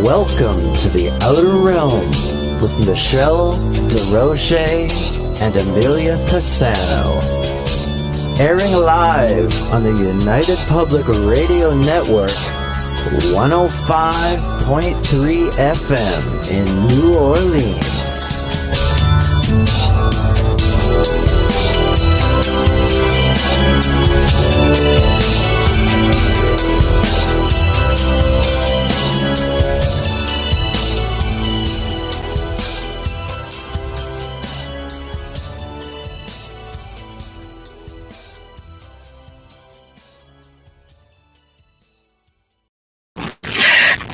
Welcome to the Outer Realm with Michelle DeRoche and Amelia Pisano. Airing live on the United Public Radio Network, 105.3 FM in New Orleans.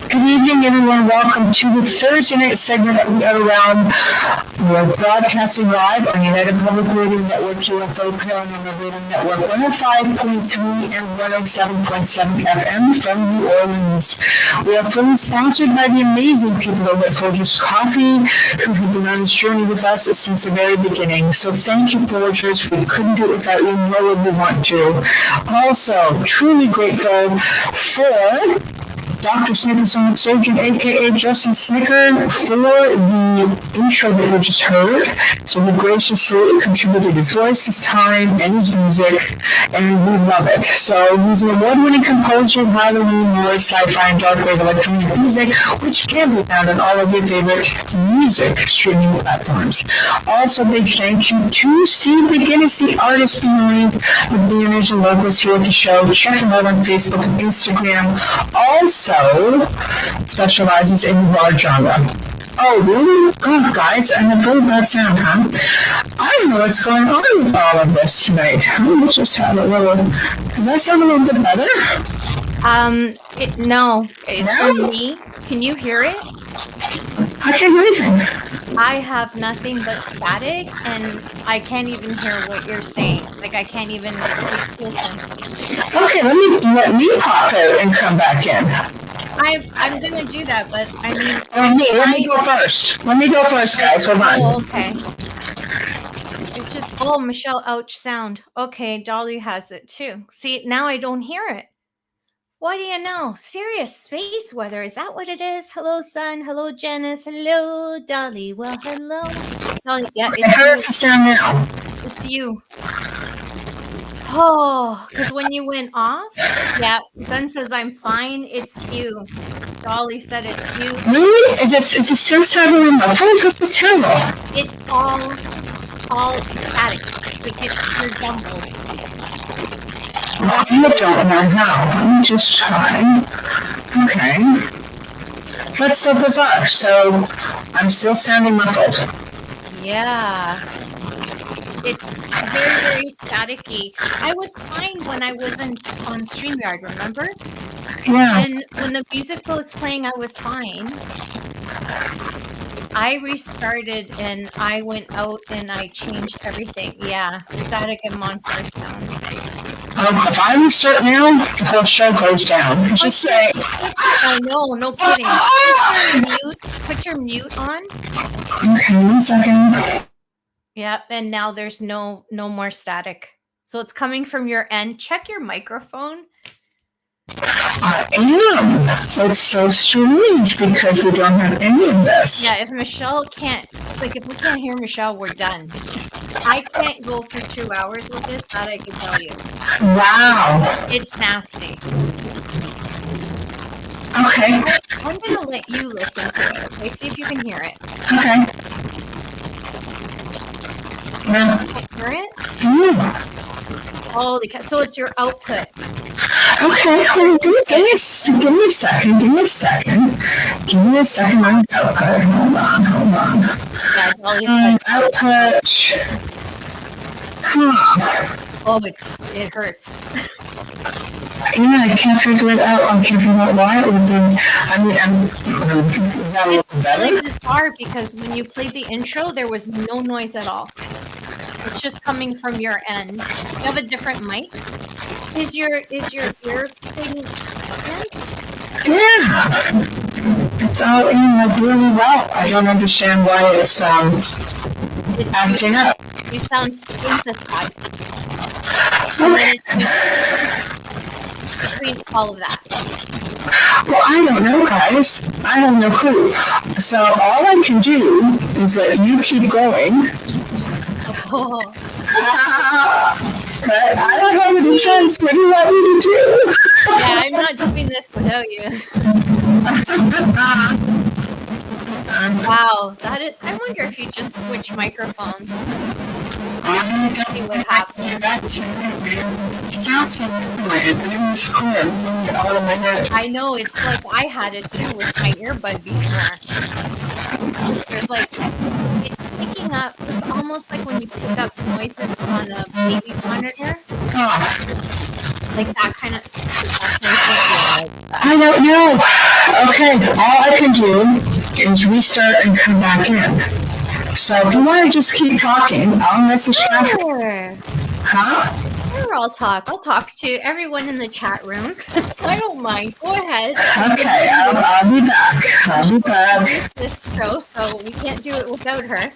Good evening, everyone. Welcome to the Thursday night segment of the Outer Realm. We're broadcasting live on United Public Radio Network, UFO Paranormal Radio Network, 105.3 and 107.7 FM from New Orleans. We are fully sponsored by the amazing people over at Folgers Coffee, who have been on this journey with us since the very beginning. So thank you, Folgers. We couldn't do it without you, nor would we want to. Also, truly grateful for Dr. Snicker Surgeon, a.k.a. Justin Snicker, for the intro that we just heard. So he graciously contributed his voice, his time, and his music, and we love it. So he's an award-winning composer of Halloween, horror, sci-fi, and dark wave electronic music, which can be found on all of your favorite music streaming platforms. Also, big thank you to Steve McGinnis, the artist behind the banners and logos here at the show. Check him out on Facebook and Instagram. Also, specializes in noir genre. Oh, really? God, guys, I have really bad sound, huh? I don't know what's going on with all of this tonight. Let me just have a little... Does that sound a little bit better? No. It's from me. Can you hear it? I can't hear anything. I have nothing but static, and I can't even hear what you're saying. Like, I can't even listen. Okay, let me pop out and come back in. I'm gonna do that, but I mean... Let me go first. Let me go first, guys. Hold on. Oh, okay. It's just... Oh, Michelle, ouch sound. Okay, Dolly has it too. See, now I don't hear it. What do you know? Serious space weather. Is that what it is? Hello, Sun. Hello, Janice. Hello, Dolly. Well, hello. Dolly, yeah, it's How does it sound now? It's you. Oh, because when you went off, yeah, Sun says I'm fine. It's you. Dolly said it's you. Really? Is it still sounding in my phone? This is terrible. It's all static. Like you're jumbled. Well, you don't know how. Let me just try. Okay. That's so bizarre. So I'm still sounding muffled. Yeah. It's very, very staticky. I was fine when I wasn't on StreamYard, remember? Yeah. And when the music was playing, I was fine. I restarted and I went out and I changed everything. Yeah, static and monster sounds. If I restart now, the whole show goes down. Just say. Oh no kidding. Put your mute on. Okay, 1 second. Yeah, and now there's no more static. So it's coming from your end. Check your microphone. I am. It's so strange because we don't have any of this. Yeah, if Michelle can't, if we can't hear Michelle, we're done. I can't go for 2 hours with this, that I can tell you. Wow. It's nasty. Okay. I'm going to let you listen to it. Okay, see if you can hear it. Okay. No. Hear it? Yeah. Holy cow. So it's your output. Okay, hold on. Give me a second. Give me a second. I'm output. Hold on. Yeah, output. Huh. Oh, it hurts. Yeah, I can't figure it out. I can't figure out why it would be. Is that a little better? It's really bizarre because when you played the intro, there was no noise at all. It's just coming from your end. You have a different mic? Is your ear thing in? Yeah. It's all in like really well. I don't understand why it's acting up. You sound synthesized. Okay. Between all of that. Well, I don't know, guys. I have no clue. So all I can do is that you keep going. Oh, But I don't have any choice. What do you want me to do? yeah, I'm not doing this without you. Wow, that is. I wonder if you just switch microphones. See what happens. It sounds so weird. Everything's clear all in my head. I know, it's like I had it too with my earbud before. There's like, it's picking up, it's almost like when you pick up noises on a baby monitor. Like that kind of I don't know. Okay, all I can do is restart and come back in. So if you want to just keep talking, I'll message Catherine. Sure. Huh? Sure, I'll talk. I'll talk to everyone in the chat room. I don't mind. Go ahead. Okay, I'll be back. I'll be back. This show, so we can't do it without her.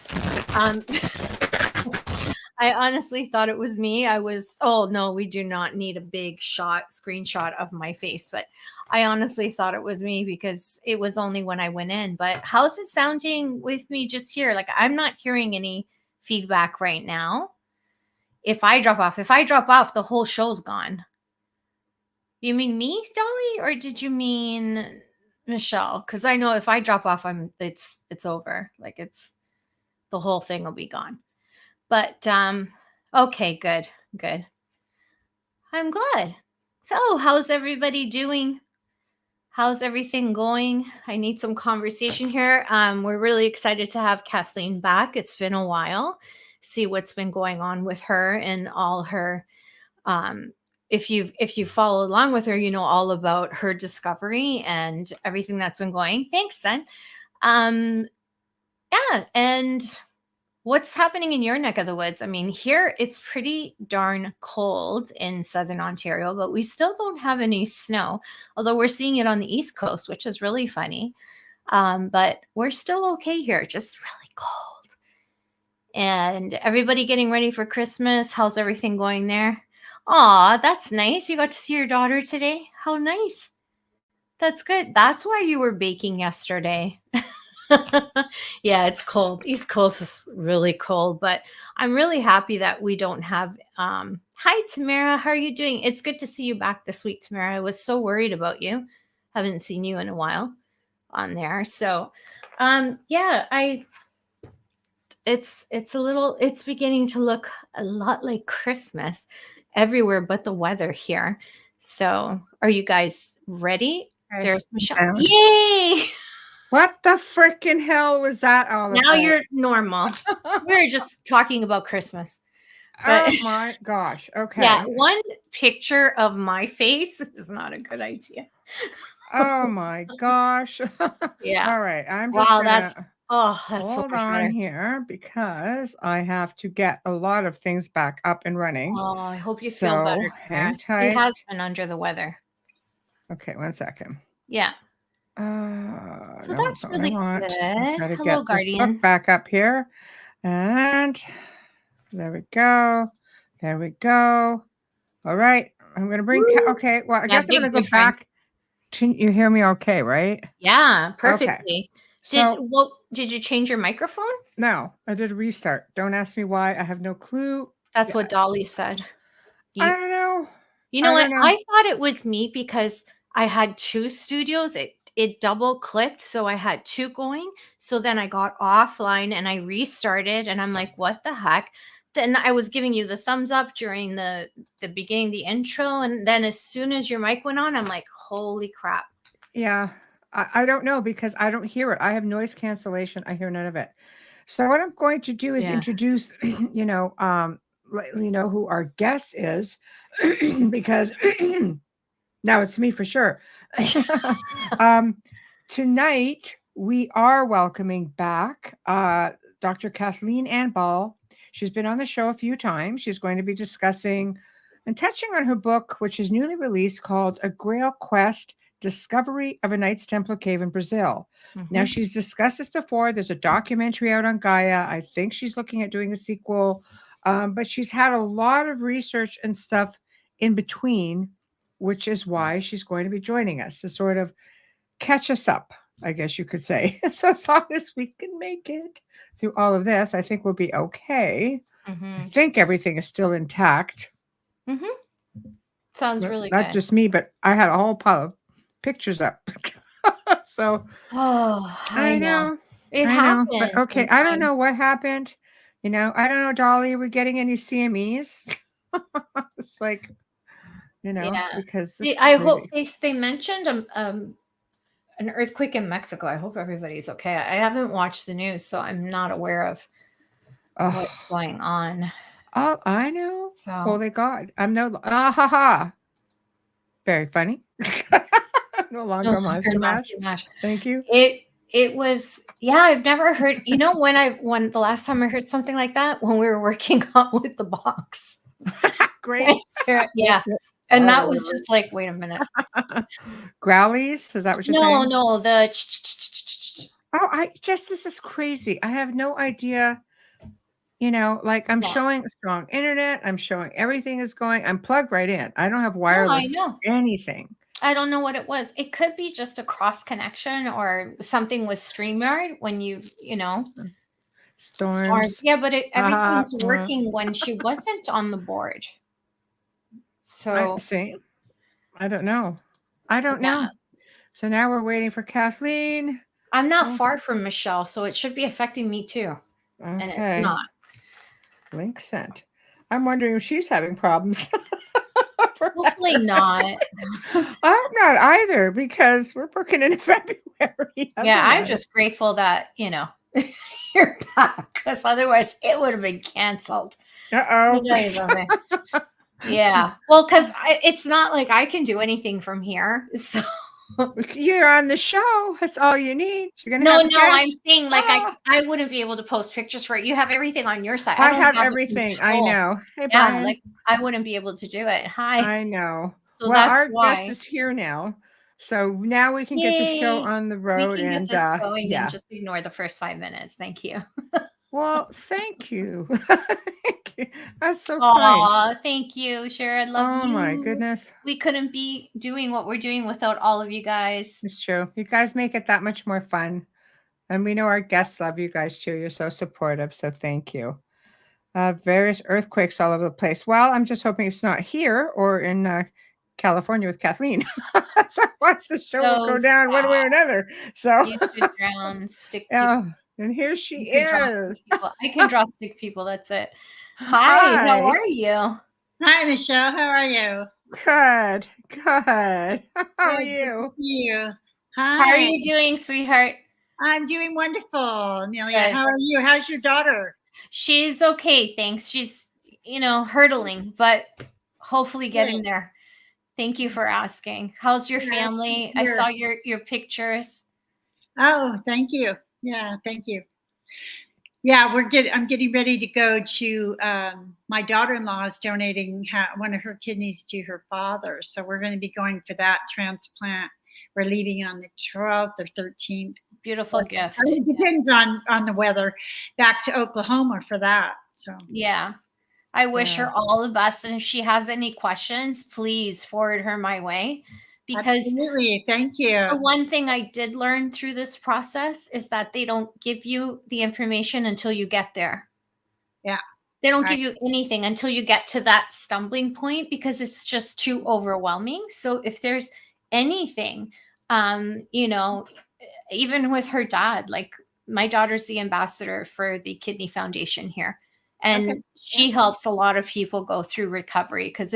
I honestly thought it was me. Oh no, we do not need a big screenshot of my face, but I honestly thought it was me because it was only when I went in. But how's it sounding with me just here? Like I'm not hearing any feedback right now. If I drop off, the whole show's gone. You mean me, Dolly, or did you mean Michelle? Because I know if I drop off, it's over. Like the whole thing will be gone. But okay, good. I'm glad. So, how's everybody doing? How's everything going? I need some conversation here. We're really excited to have Kathleen back. It's been a while. See what's been going on with her and all her. If you follow along with her, you know all about her discovery and everything that's been going. Thanks, son. Yeah, and what's happening in your neck of the woods? I mean, here it's pretty darn cold in southern Ontario, but we still don't have any snow, although we're seeing it on the East Coast, which is really funny. But we're still okay here, just really cold. And everybody getting ready for Christmas. How's everything going there? Aw, that's nice. You got to see your daughter today. How nice. That's good. That's why you were baking yesterday. Yeah, it's cold. East Coast is really cold, but I'm really happy that we don't have hi Tamara, how are you doing? It's good to see you back this week, Tamara. I was so worried about you. Haven't seen you in a while on there. So yeah, it's beginning to look a lot like Christmas everywhere but the weather here. So are you guys ready? There's Michelle. Yay! What the freaking hell was that all about? Now you're normal. We're just talking about Christmas. But, oh my gosh. Okay. Yeah, one picture of my face is not a good idea. Oh my gosh. Yeah. All right. I'm that's just so hold much on better. here because I have to get a lot of things back up and running. Oh, I hope you feel better. Hang tight. He has been under the weather. Okay, 1 second. Yeah. So no, that's really good. Gotta Hello, get Guardian. this book back up here. And there we go. There we go. All right. I'm going to bring... okay. Well, I guess I'm going to go back. Can you hear me okay, right? Yeah, perfectly. Okay. Did you change your microphone? No, I did a restart. Don't ask me why. I have no clue. That's what Dolly said. I don't know. You know what? I thought it was me because I had two studios. It double clicked, so I had two going. So then I got offline and I restarted, and I'm like, what the heck? Then I was giving you the thumbs up during the beginning, the intro, and then as soon as your mic went on, I'm like, holy crap. Yeah, I don't know because I don't hear it. I have noise cancellation. I hear none of it. So what I'm going to do is introduce, you know who our guest is because now it's me for sure. Tonight we are welcoming back Dr. Kathleen Anne Ball. She's been on the show a few times. She's going to be discussing and touching on her book, which is newly released, called A Grail Quest: Discovery of a Knights Templar Cave in Brazil. Mm-hmm. Now, she's discussed this before. There's a documentary out on Gaia. I think she's looking at doing a sequel, but she's had a lot of research and stuff in between which is why she's going to be joining us to sort of catch us up, I guess you could say. So as long as we can make it through all of this, I think we'll be okay. I think everything is still intact. Sounds really Not good. just me, but I had a whole pile of pictures up. So I know. It I happens. know. But okay, I don't sometimes. know what happened. I don't know, Dolly. Are we getting any CMEs? It's like, Yeah. because this is I crazy. hope they mentioned an earthquake in Mexico. I hope everybody's okay. I haven't watched the news, so I'm not aware of what's going on. Oh, I know. So Holy God. I'm no ha ha. Very funny. No longer Monster Mash. Thank you. It was, I've never heard, when the last time I heard something like that, when we were working on with the box. Great. Yeah. And that was just like, wait a minute. Growlies? Is that what you're saying? No, This is crazy. I have no idea. I'm showing strong internet. I'm showing everything is going. I'm plugged right in. I don't have wireless anything. I don't know what it was. It could be just a cross connection or something with StreamYard when Storms. Yeah, but everything's working when she wasn't on the board. So I don't know. So now we're waiting for Kathleen. I'm not far from Michelle, so it should be affecting me too. Okay. And it's not. Link sent. I'm wondering if she's having problems. Hopefully not. I'm not either, because we're working in February. I'm just grateful that, you're back, because otherwise it would have been canceled. Yeah. Well, because it's not like I can do anything from here. So you're on the show. That's all you need. You're gonna I'm saying I wouldn't be able to post pictures for it. You have everything on your side. I have everything. I know. Hey, Brian. I wouldn't be able to do it. Hi. I know. So that's our why. guest is here now. So now we can get the show on the road. We can get this going and just ignore the first 5 minutes. Thank you. Well, thank you. Thank you. That's so kind. Thank you, Sharon. Love you. Oh my goodness. We couldn't be doing what we're doing without all of you guys. It's true. You guys make it that much more fun. And we know our guests love you guys too. You're so supportive. So thank you. Various earthquakes all over the place. Well, I'm just hoping it's not here or in California with Kathleen. So watch the show will go down one way or another. So you could drown, stick people. And here she is. I can draw stick people. That's it. Hi, how are you? Hi, Michelle. How are you? Good. How are you? You. Hi. How are you doing, sweetheart? I'm doing wonderful, Amelia. Good. How are you? How's your daughter? She's okay, thanks. She's, hurtling, but hopefully getting there. Thank you for asking. How's your family? I saw your pictures. Oh, thank you. Yeah, thank you. Yeah, I'm getting ready to go to, my daughter-in-law is donating one of her kidneys to her father. So we're going to be going for that transplant. We're leaving on the 12th or 13th. Beautiful gift. It depends on the weather. Back to Oklahoma for that. So yeah. I wish her all the best. And if she has any questions, please forward her my way. Because absolutely. Thank you. The one thing I did learn through this process is that they don't give you the information until you get there. Yeah. They don't give you anything until you get to that stumbling point, because it's just too overwhelming. So if there's anything, even with her dad, like my daughter's the ambassador for the Kidney Foundation here. And she helps a lot of people go through recovery, because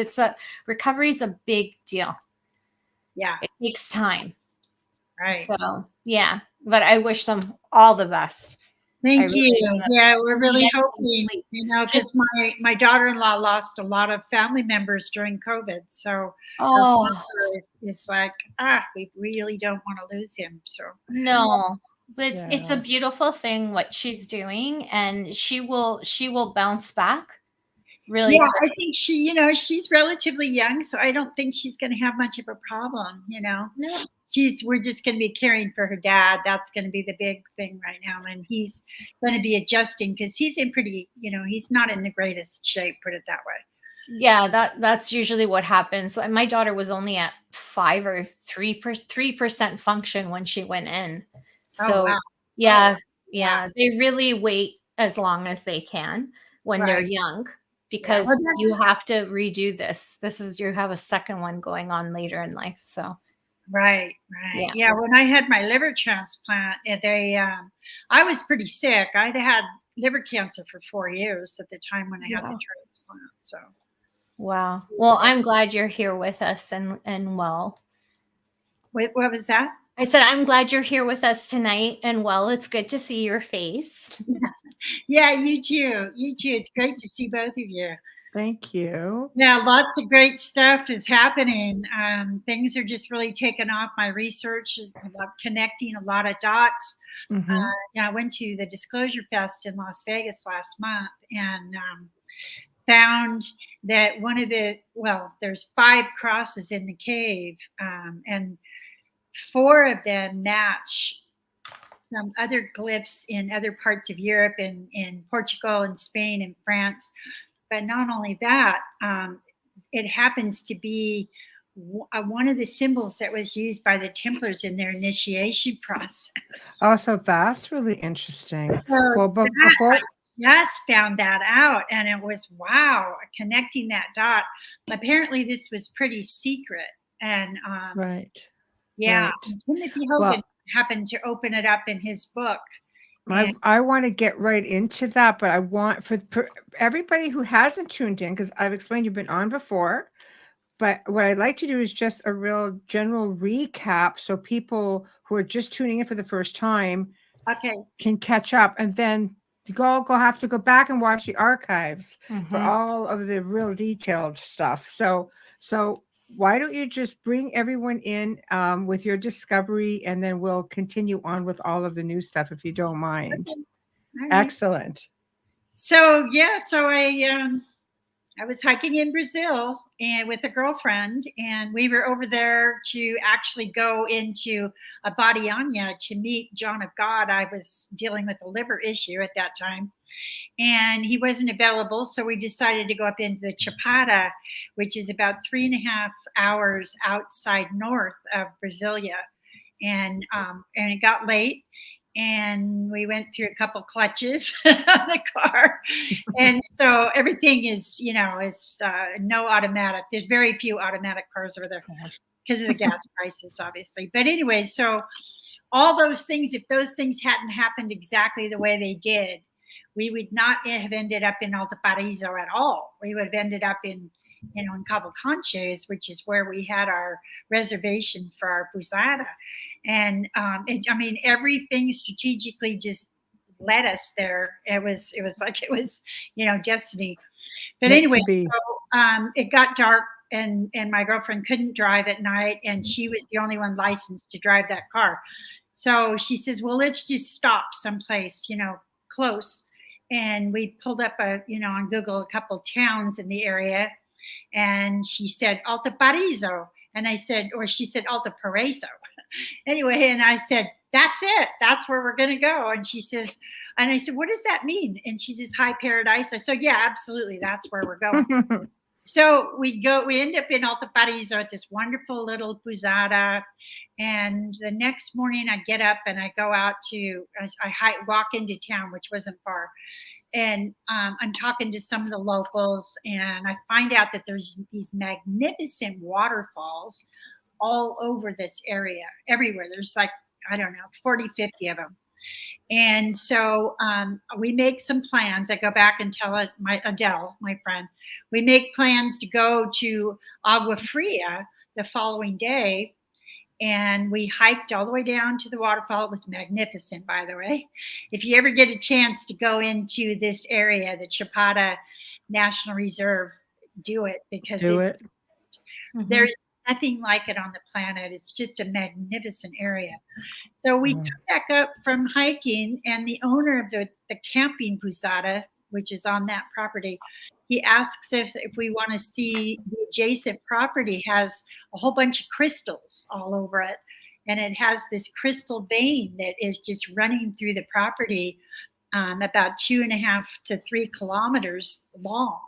recovery is a big deal. Yeah. It takes time. Right. So, yeah. But I wish them all the best. Thank you. Yeah, we're really hoping, because my daughter-in-law lost a lot of family members during COVID. So it's like, we really don't want to lose him. So no. But it's a beautiful thing what she's doing, and she will bounce back. Really? Yeah, I think she's relatively young, so I don't think she's going to have much of a problem. No. We're just going to be caring for her dad. That's going to be the big thing right now, and he's going to be adjusting because he's in pretty, he's not in the greatest shape. Put it that way. Yeah, that's usually what happens. Like, my daughter was only at 5 or 3% function when she went in. Oh, So wow. yeah, Oh, wow. yeah, they really wait as long as they can when they're Right. young Yeah. Well, because you have to redo this. You have a second one going on later in life. So right. Right. yeah. Yeah. When I had my liver transplant, I was pretty sick. I'd had liver cancer for 4 years at the time when I had the Wow. transplant. So, Wow. Well, I'm glad you're here with us and well. wait, what was that? I said I'm glad you're here with us tonight and well, it's good to see your face. Yeah, you too. You too. It's great to see both of you. Thank you. Yeah, lots of great stuff is happening. Things are just really taking off. My research is about connecting a lot of dots. Mhm. Yeah, I went to the Disclosure Fest in Las Vegas last month and found that there's 5 crosses in the cave, and 4 of them match some other glyphs in other parts of Europe, in Portugal and Spain and France. But not only that, it happens to be one of the symbols that was used by the Templars in their initiation process. Oh, so that's really interesting. So Well, but that, before I just found that out, and it was wow, connecting that dot. Apparently, this was pretty secret, and right, yeah, right. Timothy Hogan Well, happened to open it up in his book. And I want to get right into that, but I want for everybody who hasn't tuned in, because I've explained you've been on before, but what I'd like to do is just a real general recap so people who are just tuning in for the first time okay, can catch up, and then you go have to go back and watch the archives for Mhm. all of the real detailed stuff. So why don't you just bring everyone in with your discovery, and then we'll continue on with all of the new stuff if you don't mind. okay, all right. Excellent. So yeah, so I was hiking in Brazil and with a girlfriend, and we were over there to actually go into a Badianya to meet John of God. I was dealing with a liver issue at that time, and he wasn't available, so we decided to go up into the Chapada, which is about 3.5 hours outside north of Brasilia, and it got late. And we went through a couple clutches on the car, and so everything is, it's no automatic. There's very few automatic cars over there because of the gas prices, obviously. But anyway, so all those things, if those things hadn't happened exactly the way they did, we would not have ended up in Alto Paraíso at all. We would have ended up in Cabo Conches, which is where we had our reservation for our posada. And everything strategically just led us there. It was like it was, destiny. But Meant anyway, to be. so it got dark, and my girlfriend couldn't drive at night, and she was the only one licensed to drive that car. So she says, "Well, let's just stop someplace, close." And we pulled up on Google a couple towns in the area, and she said Alto Paraíso, and she said Alto Paraíso. Anyway, and I said, "That's it. That's where we're going to go." And I said, "What does that mean?" And she says, "High Paradise." I said, "Yeah, absolutely. That's where we're going." So we end up in Alto Paraíso at this wonderful little posada. And the next morning I get up and I go out walk into town, which wasn't far. And I'm talking to some of the locals, and I find out that there's these magnificent waterfalls all over this area, everywhere. There's like, I don't know, 40, 50 of them. And so we make some plans. I go back and tell Adele, my friend, we make plans to go to Agua Fria the following day. And we hiked all the way down to the waterfall. It was magnificent, by the way. If you ever get a chance to go into this area, the Chapada National Reserve, do it, because there's nothing like it on the planet. It's just a magnificent area. So we come back up from hiking, and the owner of the camping posada, which is on that property, he asks if we want to see the adjacent property. Has a whole bunch of crystals all over it, and it has this crystal vein that is just running through the property, about 2.5 to 3 kilometers long.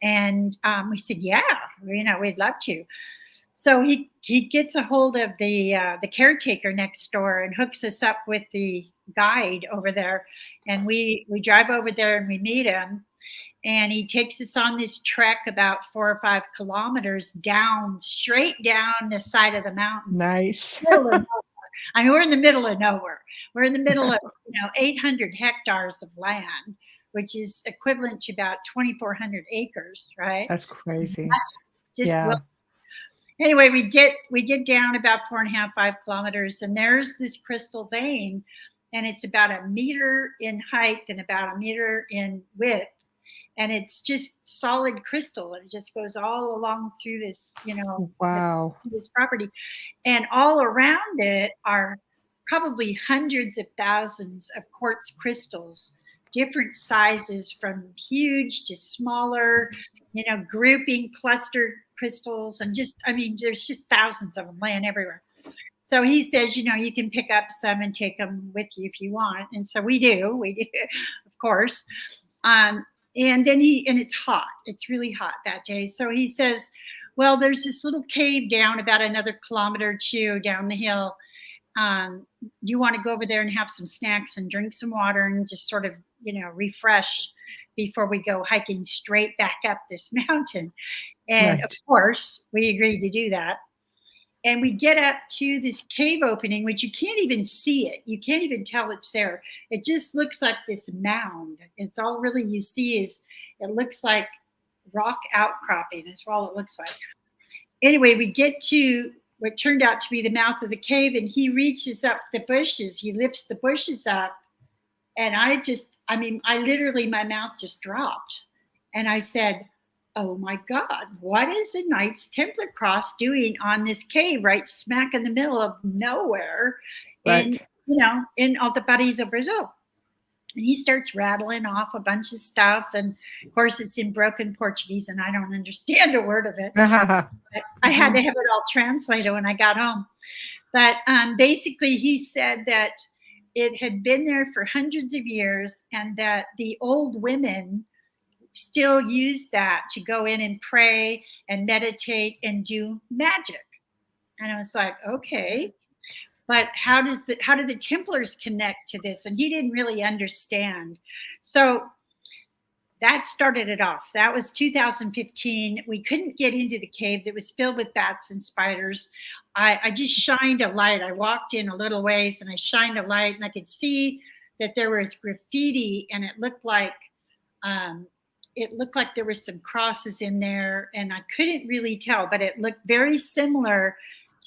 And we said, yeah, we'd love to. So he gets a hold of the caretaker next door and hooks us up with the guide over there. And we drive over there and we meet him. And he takes us on this trek about 4 or 5 kilometers straight down the side of the mountain. Nice. I mean, we're in the middle of nowhere. We're in the middle of 800 hectares of land, which is equivalent to about 2,400 acres, right? That's crazy. Anyway, we get down about 4.5, 5 kilometers, and there's this crystal vein, and it's about 1 meter in height and about 1 meter in width. And it's just solid crystal. It just goes all along through this, wow, this property. And all around it are probably hundreds of thousands of quartz crystals, different sizes from huge to smaller, grouping clustered crystals. And there's just thousands of them laying everywhere. So he says, you can pick up some and take them with you if you want. And so we do, of course. And then it's hot. It's really hot that day. So he says, well, there's this little cave down about another kilometer or 2 down the hill. You want to go over there and have some snacks and drink some water and just sort of, refresh before we go hiking straight back up this mountain. And Of course, we agreed to do that. And we get up to this cave opening, which you can't even see it. You can't even tell it's there. It just looks like this mound. It's all really you see is it looks like rock outcropping. That's all it looks like. Anyway, we get to what turned out to be the mouth of the cave, and he reaches up the bushes. He lifts the bushes up. And I literally, my mouth just dropped. And I said, oh my God, what is a Knights Templar cross doing on this cave right smack in the middle of nowhere in all the buddies of Brazil? And he starts rattling off a bunch of stuff. And of course, it's in broken Portuguese and I don't understand a word of it. I had to have it all translated when I got home. But basically, he said that it had been there for hundreds of years and that the old women still use that to go in and pray and meditate and do magic. And I was like, okay, but how do the Templars connect to this? And he didn't really understand. So that started it off. That was 2015. We couldn't get into the cave that was filled with bats and spiders. I just shined a light. I walked in a little ways and I shined a light and I could see that there was graffiti and it looked like there were some crosses in there, and I couldn't really tell, but it looked very similar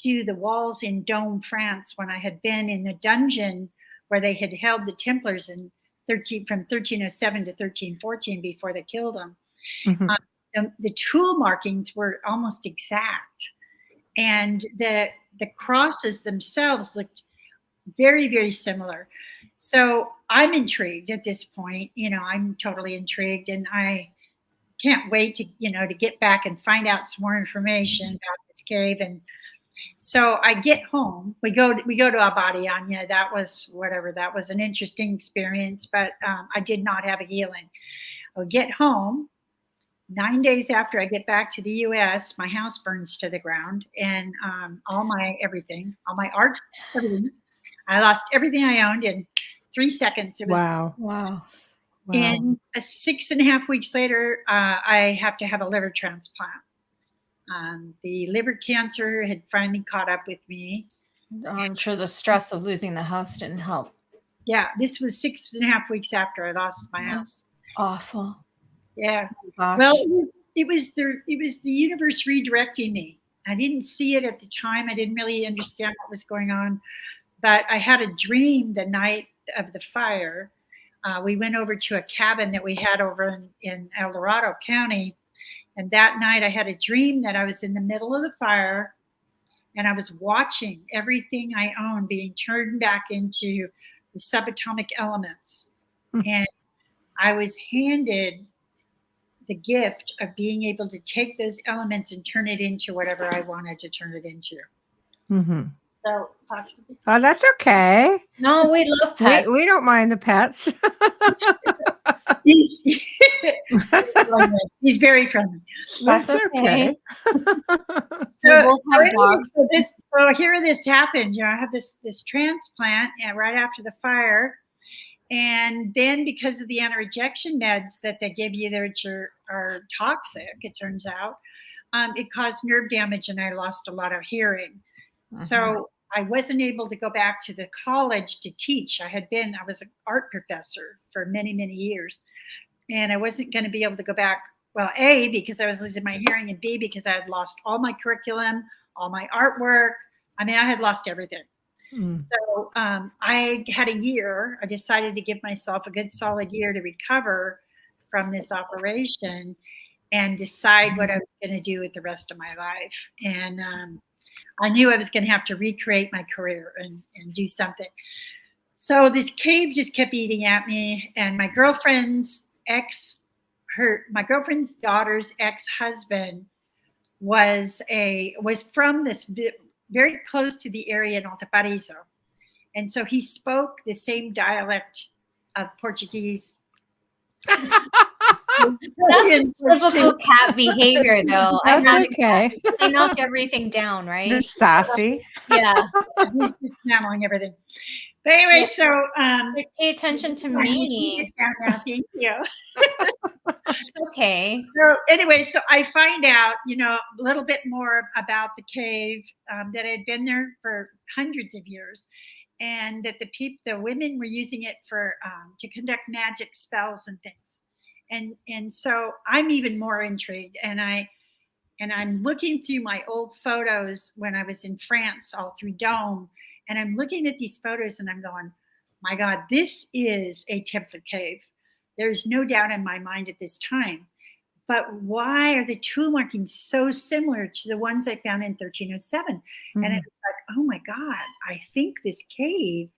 to the walls in Dome, France, when I had been in the dungeon where they had held the Templars from 1307 to 1314 before they killed them. Mm-hmm. The tool markings were almost exact, and the crosses themselves looked very, very similar. So I'm intrigued at this point. I'm totally intrigued, and I can't wait to get back and find out some more information about this cave. And so I get home. We go to Abadianya. That was an interesting experience, but I did not have a healing. I'll get home. 9 days after I get back to the U.S., my house burns to the ground, and all my art, everything. I lost everything I owned in 3 seconds. It was wow. And 6.5 weeks later, I have to have a liver transplant. The liver cancer had finally caught up with me. I'm sure the stress of losing the house didn't help. Yeah, this was 6.5 weeks after I lost my house. Awful. Yeah. Gosh. Well, it was the universe redirecting me. I didn't see it at the time. I didn't really understand what was going on. But I had a dream the night of the fire. We went over to a cabin that we had over in El Dorado County. And that night I had a dream that I was in the middle of the fire and I was watching everything I owned being turned back into the subatomic elements. And I was handed the gift of being able to take those elements and turn it into whatever I wanted to turn it into. Mm-hmm. So, oh, that's okay. No, we love pets. We don't mind the pets. He's very friendly. That's okay. We both have dogs. So here this happened. I have this transplant right after the fire. And then because of the anti-rejection meds that they give you that are toxic, it turns out, it caused nerve damage and I lost a lot of hearing. So I wasn't able to go back to the college to teach. I was an art professor for many, many years. And I wasn't going to be able to go back. Well, A, because I was losing my hearing, and B, because I had lost all my curriculum, all my artwork. I mean, I had lost everything. So I had a year. I decided to give myself a good solid year to recover from this operation and decide what I was going to do with the rest of my life. And I knew I was going to have to recreate my career and do something. So this cave just kept eating at me, and my girlfriend's daughter's ex-husband was from this very close to the area in Valparaiso. And so he spoke the same dialect of Portuguese. That's typical cat behavior, though. That's okay. They knock everything down, right? You're sassy. Yeah. He's just handling everything. But anyway, so pay attention to me. Thank you. It's okay. So anyway, so I find out, a little bit more about the cave, that had been there for hundreds of years, and that the women were using it for to conduct magic spells and things. And so I'm even more intrigued, and I'm looking through my old photos when I was in France, all through Dome, and I'm looking at these photos and I'm going, my God, this is a Templar cave. There's no doubt in my mind at this time. But why are the tool markings so similar to the ones I found in 1307? And it was like, oh my God, I think this cave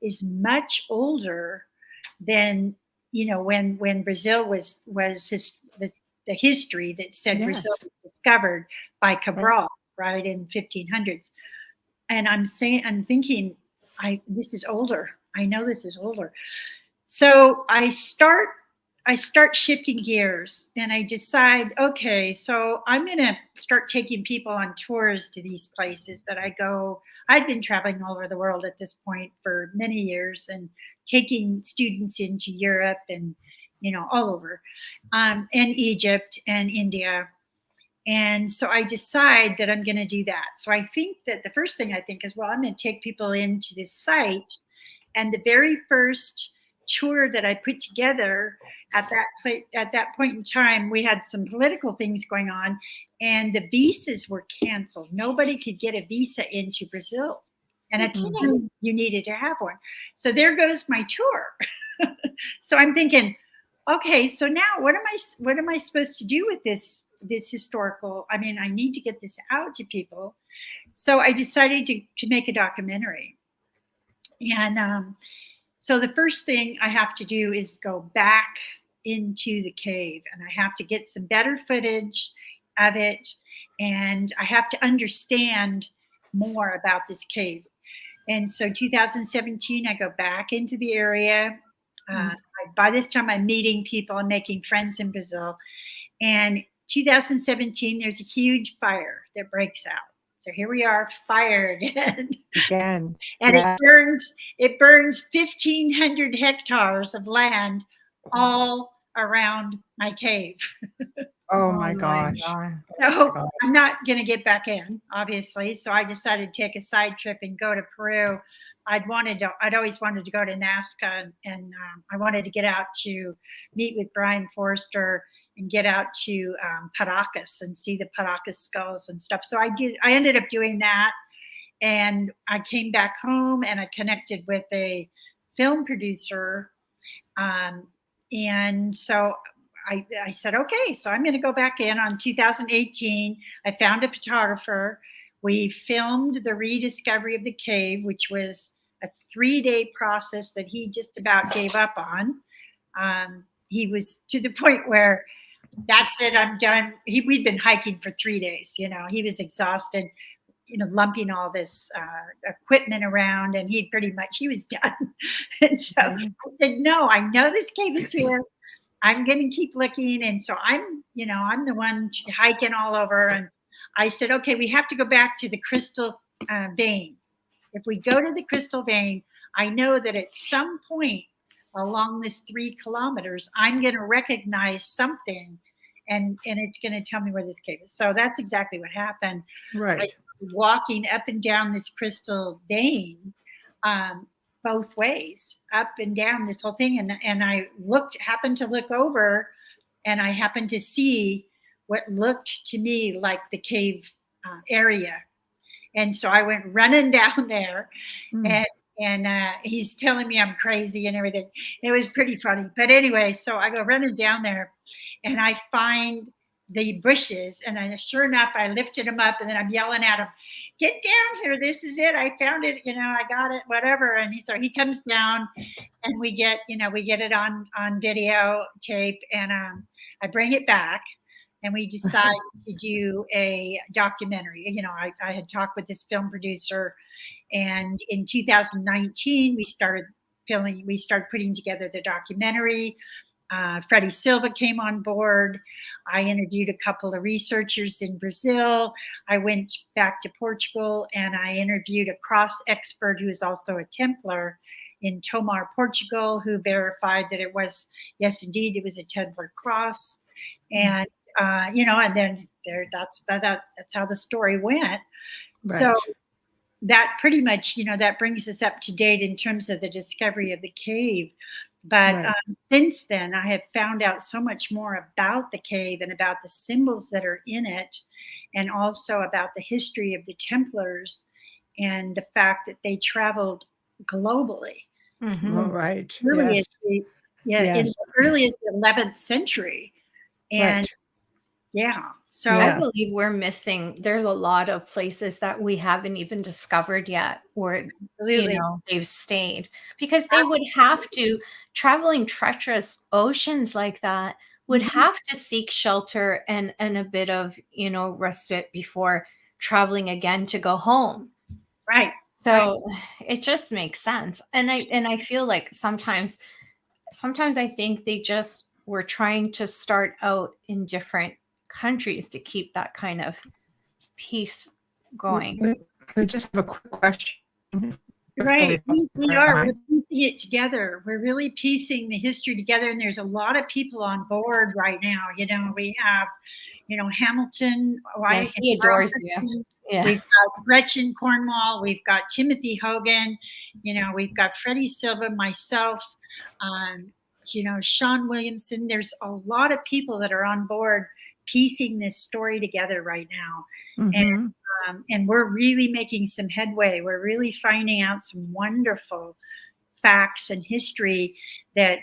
is much older than, when Brazil was the history that said Brazil was discovered by Cabral, right, in 1500s. And I'm thinking, this is older. I know this is older. So I start shifting gears, and I decide, okay, so I'm going to start taking people on tours to these places that I go. I'd been traveling all over the world at this point for many years and taking students into Europe and, all over, and Egypt and India. And so I decide that I'm going to do that. So I think that the first thing I think is, well, I'm going to take people into this site. And the very first tour that I put together at that point in time, we had some political things going on, and the visas were canceled. Nobody could get a visa into Brazil. And at the time, you needed to have one. So there goes my tour. So I'm thinking, okay, so now what am I supposed to do with this historical? I mean, I need to get this out to people. So I decided to make a documentary. And so the first thing I have to do is go back into the cave, and I have to get some better footage of it, and I have to understand more about this cave. And so 2017, I go back into the area. By this time, I'm meeting people and making friends in Brazil. And 2017, there's a huge fire that breaks out. So here we are, fire again. And it burns 1,500 hectares of land all around my cave. Oh my gosh. So I'm not going to get back in, obviously. So I decided to take a side trip and go to Peru. I'd always wanted to go to Nazca, and I wanted to get out to meet with Brian Forster and get out to Paracas and see the Paracas skulls and stuff. So I ended up doing that, and I came back home and I connected with a film producer, and so I said, okay, so I'm going to go back in on 2018. I found a photographer. We filmed the rediscovery of the cave, which was a 3-day process that he just about gave up on. He was to the point where, that's it, I'm done. We'd been hiking for 3 days. He was exhausted, lumping all this equipment around, and he was done. And so I said, no, I know this cave is here. I'm going to keep looking. And so I'm the one hiking all over. And I said, okay, we have to go back to the crystal vein. If we go to the crystal vein, I know that at some point along this 3 kilometers, I'm going to recognize something, and it's going to tell me where this cave is. So that's exactly what happened. Right. I started walking up and down this crystal vein, both ways, up and down this whole thing. And I happened to look over, and I happened to see what looked to me like the cave area. And so I went running down there, and he's telling me I'm crazy and everything. It was pretty funny. But anyway, so I go running down there, and I find the bushes, and then sure enough, I lifted him up, and then I'm yelling at him, "Get down here! This is it! I found it! I got it! Whatever!" And so he comes down, and we get it on video tape, and I bring it back, and we decide to do a documentary. I had talked with this film producer, and in 2019 we started filming. We started putting together the documentary. Freddie Silva came on board. I interviewed a couple of researchers in Brazil. I went back to Portugal, and I interviewed a cross expert who is also a Templar in Tomar, Portugal, who verified that it was, yes, indeed, it was a Templar cross. And and then that's how the story went. Right. So that pretty much, that brings us up to date in terms of the discovery of the cave. But since then, I have found out so much more about the cave and about the symbols that are in it, and also about the history of the Templars and the fact that they traveled globally. Mm-hmm. Oh, right. Really, in as early as the 11th century. And so I believe we're missing. There's a lot of places that we haven't even discovered yet, where they've stayed, because they would have to, traveling treacherous oceans like that, would have to seek shelter and a bit of respite before traveling again to go home. Right. So it just makes sense, and I feel like sometimes I think they just were trying to start out in different countries to keep that kind of peace going. We just have a quick question. Right. We are. We're piecing it together. We're really piecing the history together. And there's a lot of people on board right now. We have, Hamilton. He adores you. Yeah. We've got Gretchen Cornwall. We've got Timothy Hogan. We've got Freddie Silva, myself, Sean Williamson. There's a lot of people that are on board piecing this story together right now. Mm-hmm. And we're really making some headway. We're really finding out some wonderful facts and history that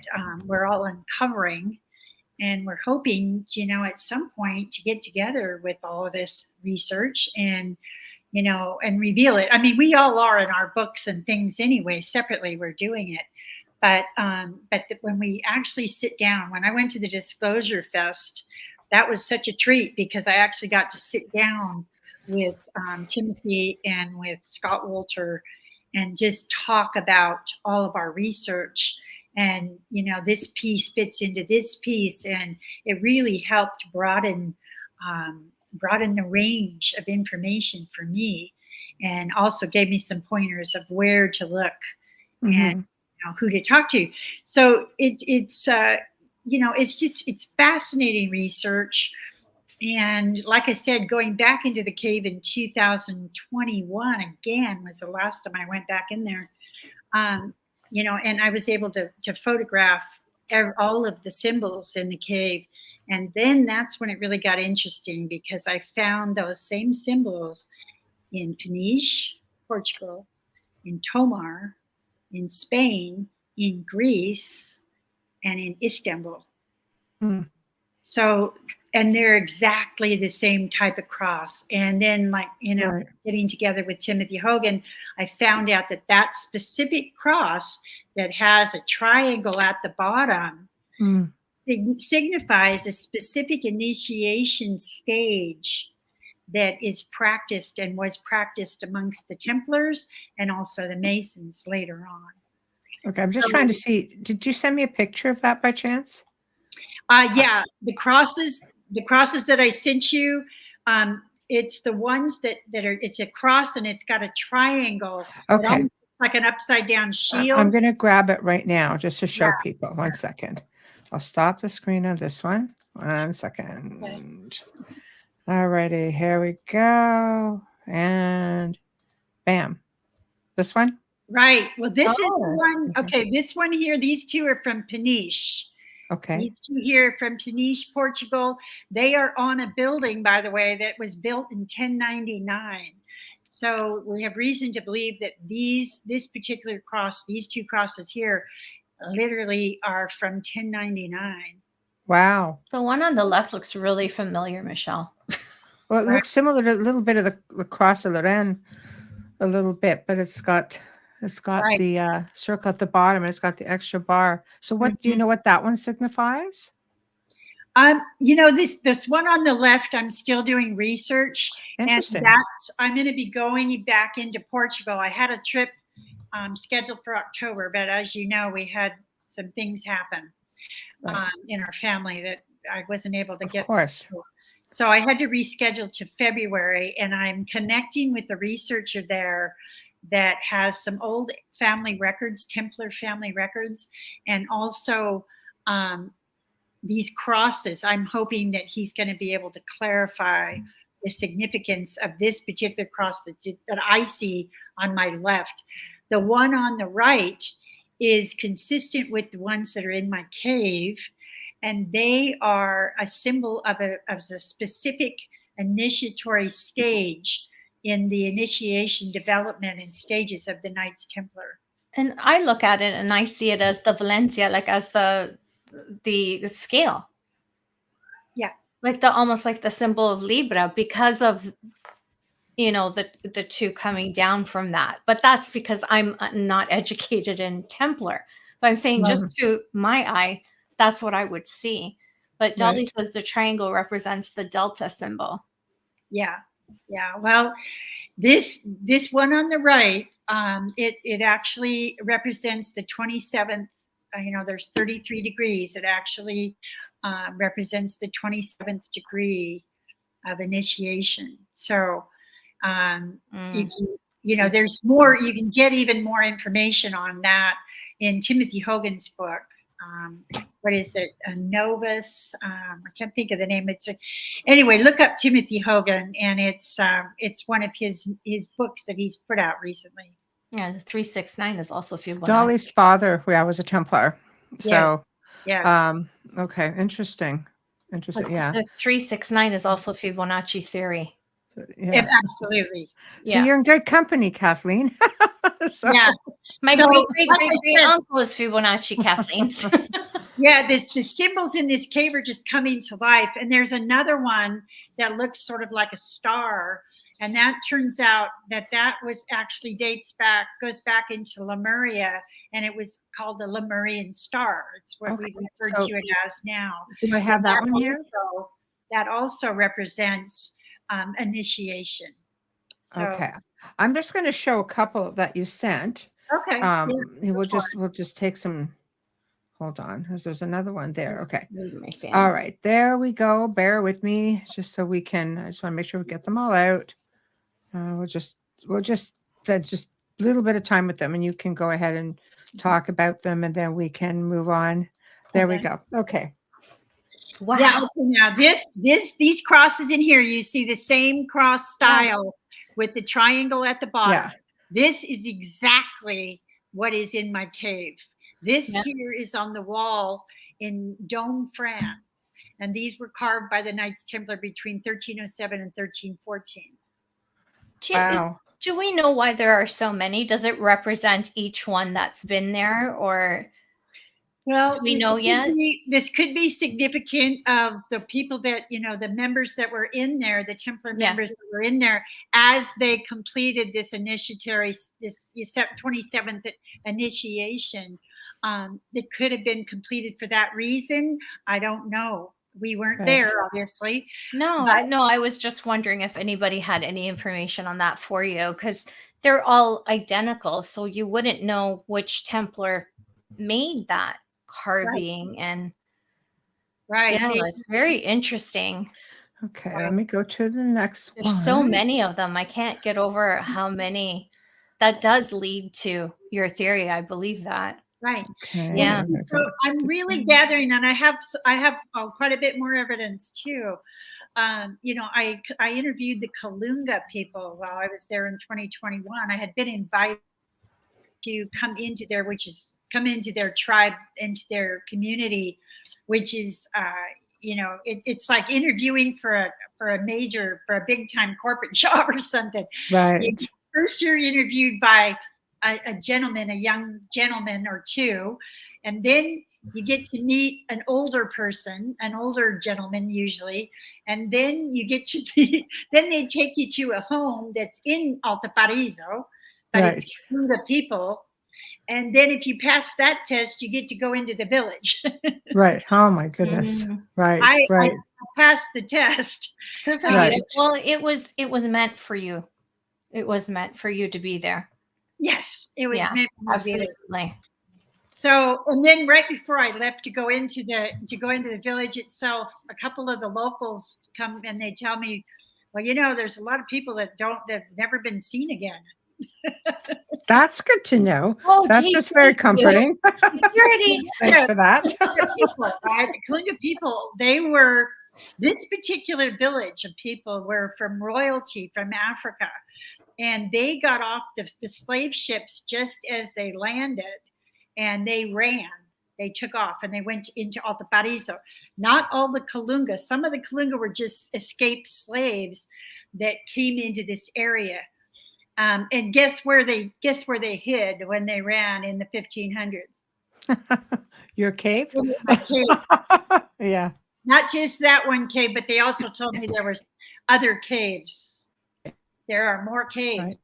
we're all uncovering. And we're hoping, at some point to get together with all of this research and reveal it. I mean, we all are in our books and things anyway, separately we're doing it. But when we actually sit down, when I went to the Disclosure Fest, that was such a treat, because I actually got to sit down with Timothy and with Scott Wolter and just talk about all of our research. And, this piece fits into this piece. And it really helped broaden the range of information for me, and also gave me some pointers of where to look and who to talk to. So it's fascinating research. And like I said, going back into the cave in 2021 again was the last time I went back in there. And I was able to photograph all of the symbols in the cave. And then that's when it really got interesting, because I found those same symbols in Peniche, Portugal, in Tomar, in Spain, in Greece, and in Istanbul. So, and they're exactly the same type of cross. And then, getting together with Timothy Hogan, I found out that specific cross that has a triangle at the bottom signifies a specific initiation stage that is practiced and was practiced amongst the Templars and also the Masons later on. Okay, I'm just trying to see. Did you send me a picture of that by chance? Yeah, the crosses that I sent you, it's the ones that are, it's a cross and it's got a triangle. It Okay. almost looks like an upside down shield. I'm going to grab it right now just to show Yeah. people. 1 second. I'll stop the screen on this one. 1 second. Okay. All righty, here we go. And bam. This one? Right. Well, this is the Oh, one. Okay, this one here, these two are from Peniche. Okay. These two here from Peniche, Portugal. They are on a building, by the way, that was built in 1099. So we have reason to believe that this particular cross, these two crosses here, literally are from 1099. Wow. the one on the left looks really familiar, Michelle. Well, it Right. looks similar to a little bit of the cross of Lorraine, a little bit, but it's got Right. the circle at the bottom and it's got the extra bar. So what do you Mhm. know what that one signifies? This one on the left, I'm still doing research, and Interesting. I'm going to be going back into Portugal. I had a trip scheduled for October, but as you know, we had some things happen Right. in our family that I wasn't able to Of get. course. So I had to reschedule to February, and I'm connecting with a researcher there that has some old family records, Templar family records, and also these crosses. I'm hoping that he's going to be able to clarify the significance of this particular cross that I see on my left. The one on the right is consistent with the ones that are in my cave, and they are a symbol of a specific initiatory stage in the initiation, development, and stages of the Knights Templar. And I look at it and I see it as the Valencia, like as the scale. Yeah. Like almost like the symbol of Libra, because of the two coming down from that. But that's because I'm not educated in Templar. But I'm saying just to my eye, that's what I would see. But Dolly Right. says the triangle represents the delta symbol. Yeah. Well, this one on the right, it actually represents the 27th. There's 33 degrees. It actually represents the 27th degree of initiation. So, there's more. You can get even more information on that in Timothy Hogan's book. What is it? A Novus. I can't think of the name. Anyway. Look up Timothy Hogan, and it's one of his books that he's put out recently. Yeah, the 369 is also Fibonacci. Dolly's father, was a Templar. So, yeah. Okay, interesting. Yeah. The 369 is also Fibonacci theory. Yeah. Absolutely. So you're in good company, Kathleen. Yeah. My great uncle is Fibonacci, Kathleen. Yeah, the symbols in this cave are just coming to life. And there's another one that looks sort of like a star. And that turns out that was actually goes back into Lemuria, and it was called the Lemurian star. It's what we refer to it as now. Do I have that one here? That also represents initiation. So, okay. I'm just going to show a couple that you sent. Okay. We'll just take some. Hold on, there's another one there. Okay. All right, there we go. Bear with me, just so we can. I just want to make sure we get them all out. We'll just spend just a little bit of time with them, and you can go ahead and talk about them, and then we can move on. There we go. Okay. Wow. Yeah. Okay, now these crosses in here, you see the same cross style with the triangle at the bottom. Yeah. This is exactly what is in my cave. This here is on the wall in Dome, France. And these were carved by the Knights Templar between 1307 and 1314. Wow. Do we know why there are so many? Does it represent each one that's been there, or do we know yet? This could be significant of the people that, the members that were in there, the Templar members that were in there as they completed this 27th initiation. That could have been completed for that reason. I don't know. We weren't there, obviously. No, I was just wondering if anybody had any information on that for you, because they're all identical. So you wouldn't know which Templar made that carving. And Right. Yeah, it's very interesting. Okay, let me go to the next one. There's so many of them. I can't get over how many. That does lead to your theory. I believe that. Right. Okay. Yeah. So I'm really gathering, and I have quite a bit more evidence too. I interviewed the Kalunga people while I was there in 2021. I had been invited to come into their tribe, into their community, which is it's like interviewing for a big time corporate job or something. Right. First, you're interviewed by a young gentleman or two, and then you get to meet an older gentleman usually, and then you get to then they take you to a home that's in Altaparizo, but it's the people. And then if you pass that test, you get to go into the village. Right. Oh my goodness. Right. I passed the test. Good for you. Well, it was meant for you. It was meant for you to be there. Yes, it was meant for me to be there. Absolutely. So, and then right before I left to go into the village itself, a couple of the locals come and they tell me, well, there's a lot of people that've never been seen again. That's good to know. Oh, that's just very comforting. Security. Thanks for that. The Kalunga people, this particular village of people were from royalty from Africa, and they got off the slave ships just as they landed, and they ran. They took off and they went into Altaparizo. Not all the Kalunga. Some of the Kalunga were just escaped slaves that came into this area. And guess where they hid when they ran in the 1500s? Your cave? My cave. Yeah. Not just that one cave, but they also told me there was other caves. There are more caves. Right.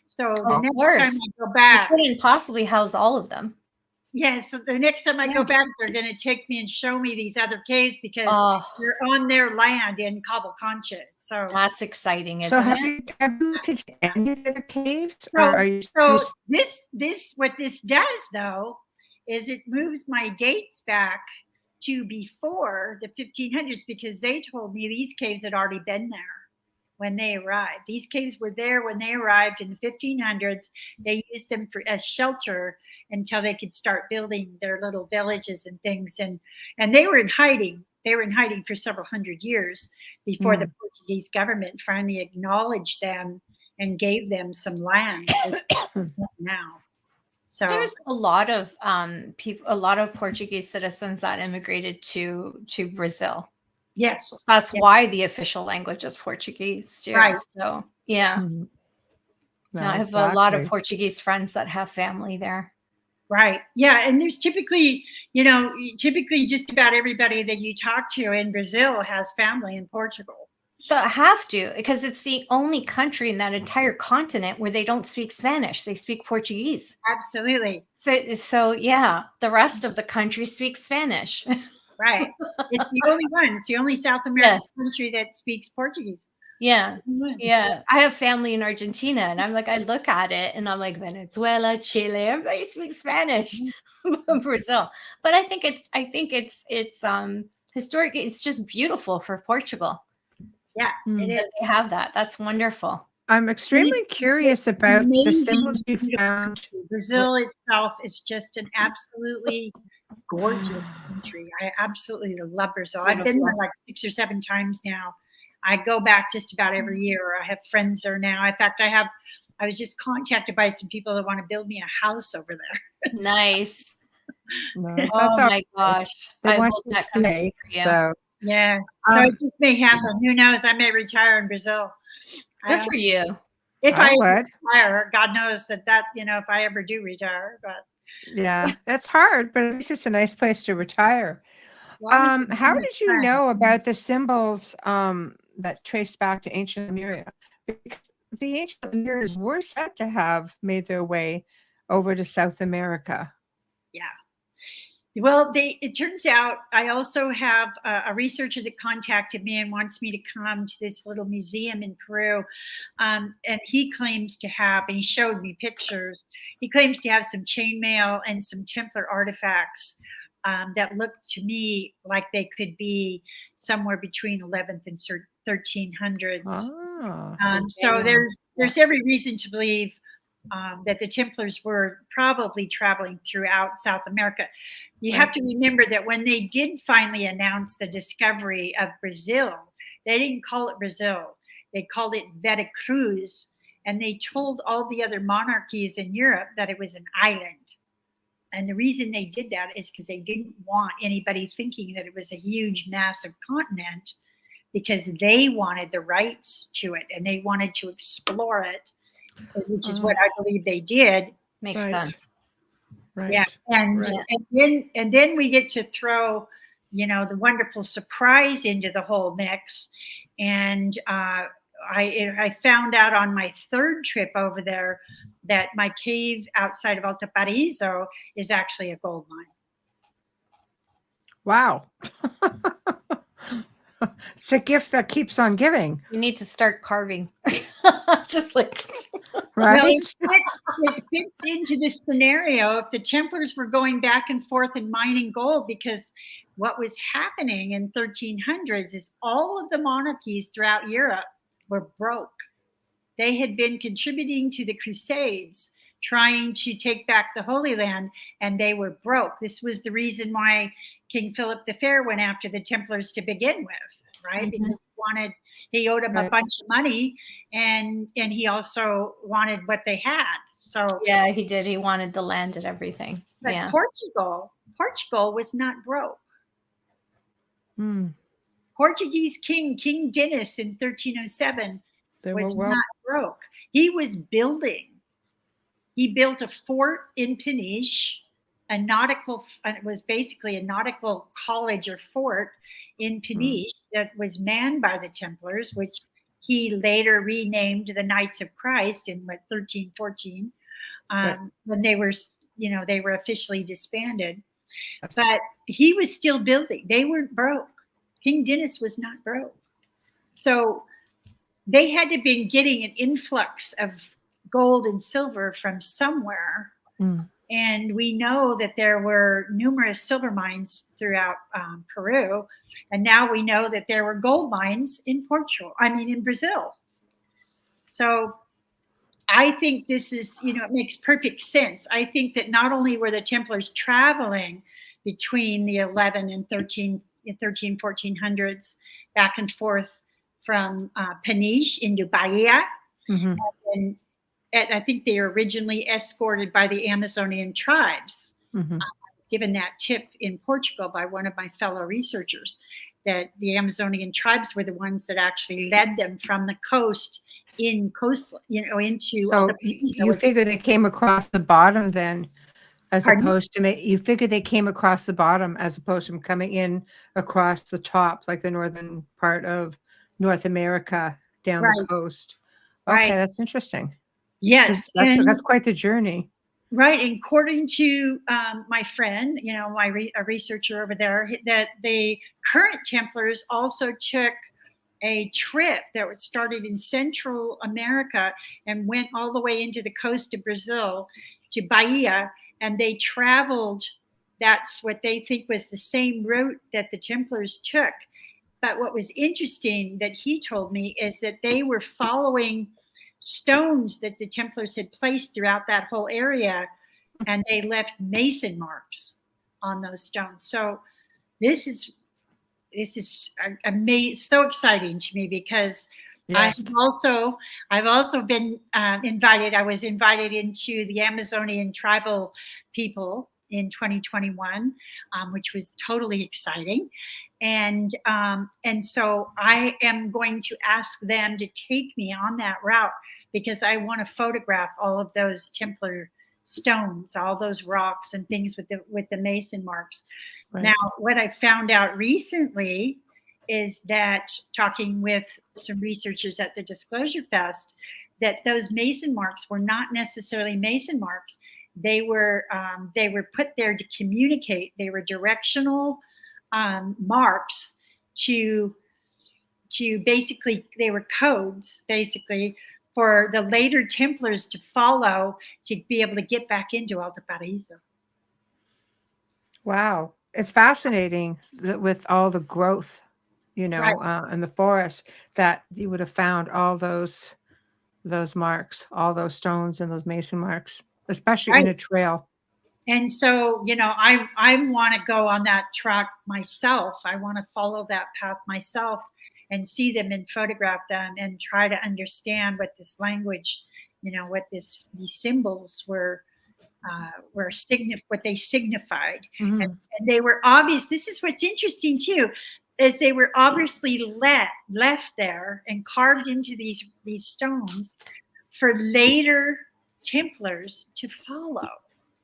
So the next time I go back, you couldn't possibly house all of them. Yeah, so the next time I go back, they're going to take me and show me these other caves because they're on their land in Cabo Concha. So that's exciting, isn't so it? Have you looked at any of the caves? So, or are you what this does though is it moves my dates back to before the 1500s, because they told me these caves had already been there when they arrived. These caves were there when they arrived in the 1500s. They used them as shelter until they could start building their little villages and things. And they were in hiding. They were in hiding for several hundred years before the Portuguese government finally acknowledged them and gave them some land now. So there's a lot of people, a lot of Portuguese citizens that immigrated to Brazil. Yes, that's why the official language is Portuguese too. Right. So yeah, No, I have a lot of Portuguese friends that have family there. Right. Yeah. And there's typically just about everybody that you talk to in Brazil has family in Portugal. So have to, because it's the only country in that entire continent where they don't speak Spanish. They speak Portuguese. Absolutely. So yeah, the rest of the country speaks Spanish. Right. It's the only one. It's the only South American country that speaks Portuguese. Yeah. Yeah. I have family in Argentina, and I'm like, I look at it and I'm like, Venezuela, Chile, everybody speaks Spanish. Brazil. But I think it's historic. It's just beautiful for Portugal. Yeah, it is. They have that. That's wonderful. I'm extremely curious about the symbols you found. Brazil itself is just an absolutely gorgeous country. I absolutely love Brazil. I've been there like 6 or 7 times now. I go back just about every year. I have friends there now. In fact, I was just contacted by some people that want to build me a house over there. Nice. No, oh my gosh. I want to stay. So yeah. So it just may happen. Who knows? I may retire in Brazil. Good for you. If I retire, God knows that if I ever do retire, but yeah, that's hard, but at least it's a nice place to retire. How did you know about the symbols that trace back to ancient Lemuria? Because the ancient Lemurians were said to have made their way over to South America. Yeah. Well, it turns out I also have a researcher that contacted me and wants me to come to this little museum in Peru. And he claims to have, and he showed me pictures, he claims to have some chainmail and some Templar artifacts that looked to me like they could be somewhere between 11th and 1300s. So there's every reason to believe that the Templars were probably traveling throughout South America. You have to remember that when they did finally announce the discovery of Brazil, they didn't call it Brazil. They called it Veracruz, and they told all the other monarchies in Europe that it was an island. And the reason they did that is because they didn't want anybody thinking that it was a huge, massive continent, because they wanted the rights to it and they wanted to explore it, which is what I believe they did. Makes sense. Right. Yeah. And then we get to throw, the wonderful surprise into the whole mix. And I found out on my third trip over there that my cave outside of Valparaiso is actually a gold mine. Wow. It's a gift that keeps on giving. You need to start carving. Just like right. Well, it fits into this scenario. If the Templars were going back and forth and mining gold, because what was happening in 1300s is all of the monarchies throughout Europe were broke. They had been contributing to the Crusades, trying to take back the Holy Land, and they were broke. This was the reason why King Philip the Fair went after the Templars to begin with, right? Because he owed them a bunch of money, and he also wanted what they had. So yeah, he did. He wanted the land and everything. But Portugal was not broke. Portuguese King Dinis in 1307 was not broke. He was building. He built a fort in Peniche, it was basically a nautical college or fort in Peniche that was manned by the Templars, which he later renamed the Knights of Christ in 1314, when they were officially disbanded. But he was still building. They weren't broke. King Dinis was not broke. So they had to be getting an influx of gold and silver from somewhere. And we know that there were numerous silver mines throughout Peru. And now we know that there were gold mines in Brazil. So I think this is, it makes perfect sense. I think that not only were the Templars traveling between the 11 and 1400s, back and forth from Peniche into Bahia. And I think they were originally escorted by the Amazonian tribes. Given that tip in Portugal by one of my fellow researchers, that the Amazonian tribes were the ones that actually led them from the coast into. So you figure they came across the bottom then, opposed to you figure they came across the bottom as opposed to coming in across the top, like the northern part of North America down the coast. Okay, that's interesting. Yes, that's quite the journey. Right. And according to my friend, a researcher over there, that the current Templars also took a trip that started in Central America and went all the way into the coast of Brazil to Bahia. And they traveled, that's what they think was the same route that the Templars took. But what was interesting that he told me is that they were following stones that the Templars had placed throughout that whole area, and they left mason marks on those stones. So this is amazing, so exciting to me, because I've also been invited. I was invited into the Amazonian tribal people in 2021, which was totally exciting. And so I am going to ask them to take me on that route, because I want to photograph all of those Templar stones, all those rocks and things with the mason marks. Now, what I found out recently is that, talking with some researchers at the Disclosure Fest, that those mason marks were not necessarily mason marks. They were put there to communicate. They were directional marks to basically, they were codes basically for the later Templars to follow to be able to get back into Valparaiso. Wow. it's fascinating with all the growth, in the forest, that you would have found all those marks, all those stones and those mason marks, especially in a trail. And so, I want to go on that track myself. I want to follow that path myself and see them and photograph them and try to understand what this language, what these symbols were what they signified. Mm-hmm. And they were obvious. This is what's interesting too, is they were obviously left there and carved into these stones for later Templars to follow.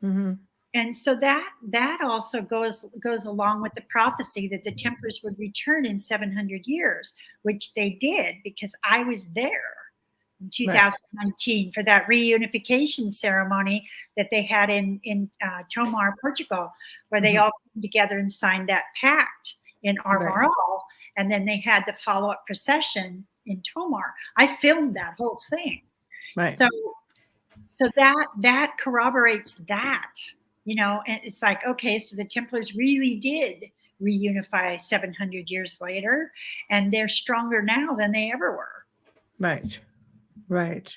Mm-hmm. And so that also goes along with the prophecy that the Templars would return in 700 years, which they did, because I was there in 2019 for that reunification ceremony that they had in Tomar, Portugal, where they all came together and signed that pact in Armoral, and then they had the follow-up procession in Tomar. I filmed that whole thing. Right. So that corroborates that. And it's like, okay, so the Templars really did reunify 700 years later, and they're stronger now than they ever were. Right.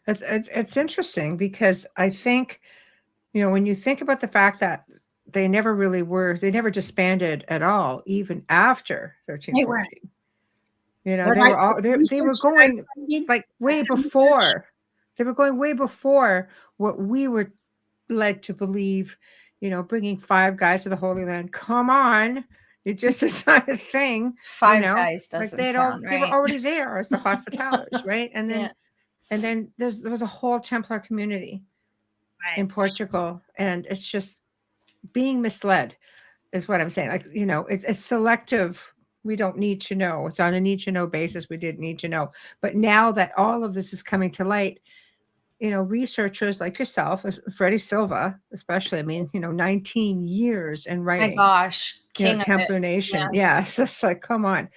It's interesting, because I think, when you think about the fact that they never disbanded at all, even after 1314. They were going like way before. They were going way before what we were led to believe, bringing 5 guys to the Holy Land. Come on. It just is not a thing. 5 guys doesn't sound right. They were already there as the Hospitallers, right? And then there was a whole Templar community in Portugal, and it's just being misled is what I'm saying. Like, it's selective. We don't need to know. It's on a need to know basis. We didn't need to know. But now that all of this is coming to light, researchers like yourself, Freddie Silva, especially, 19 years in writing. My gosh. Templar Nation. Yeah. It's just like, come on.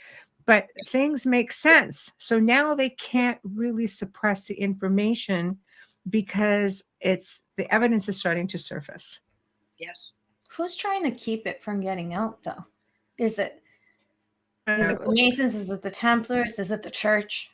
But things make sense. So now they can't really suppress the information, because the evidence is starting to surface. Yes. Who's trying to keep it from getting out, though? Is it the Masons? Is it the Templars? Is it the church?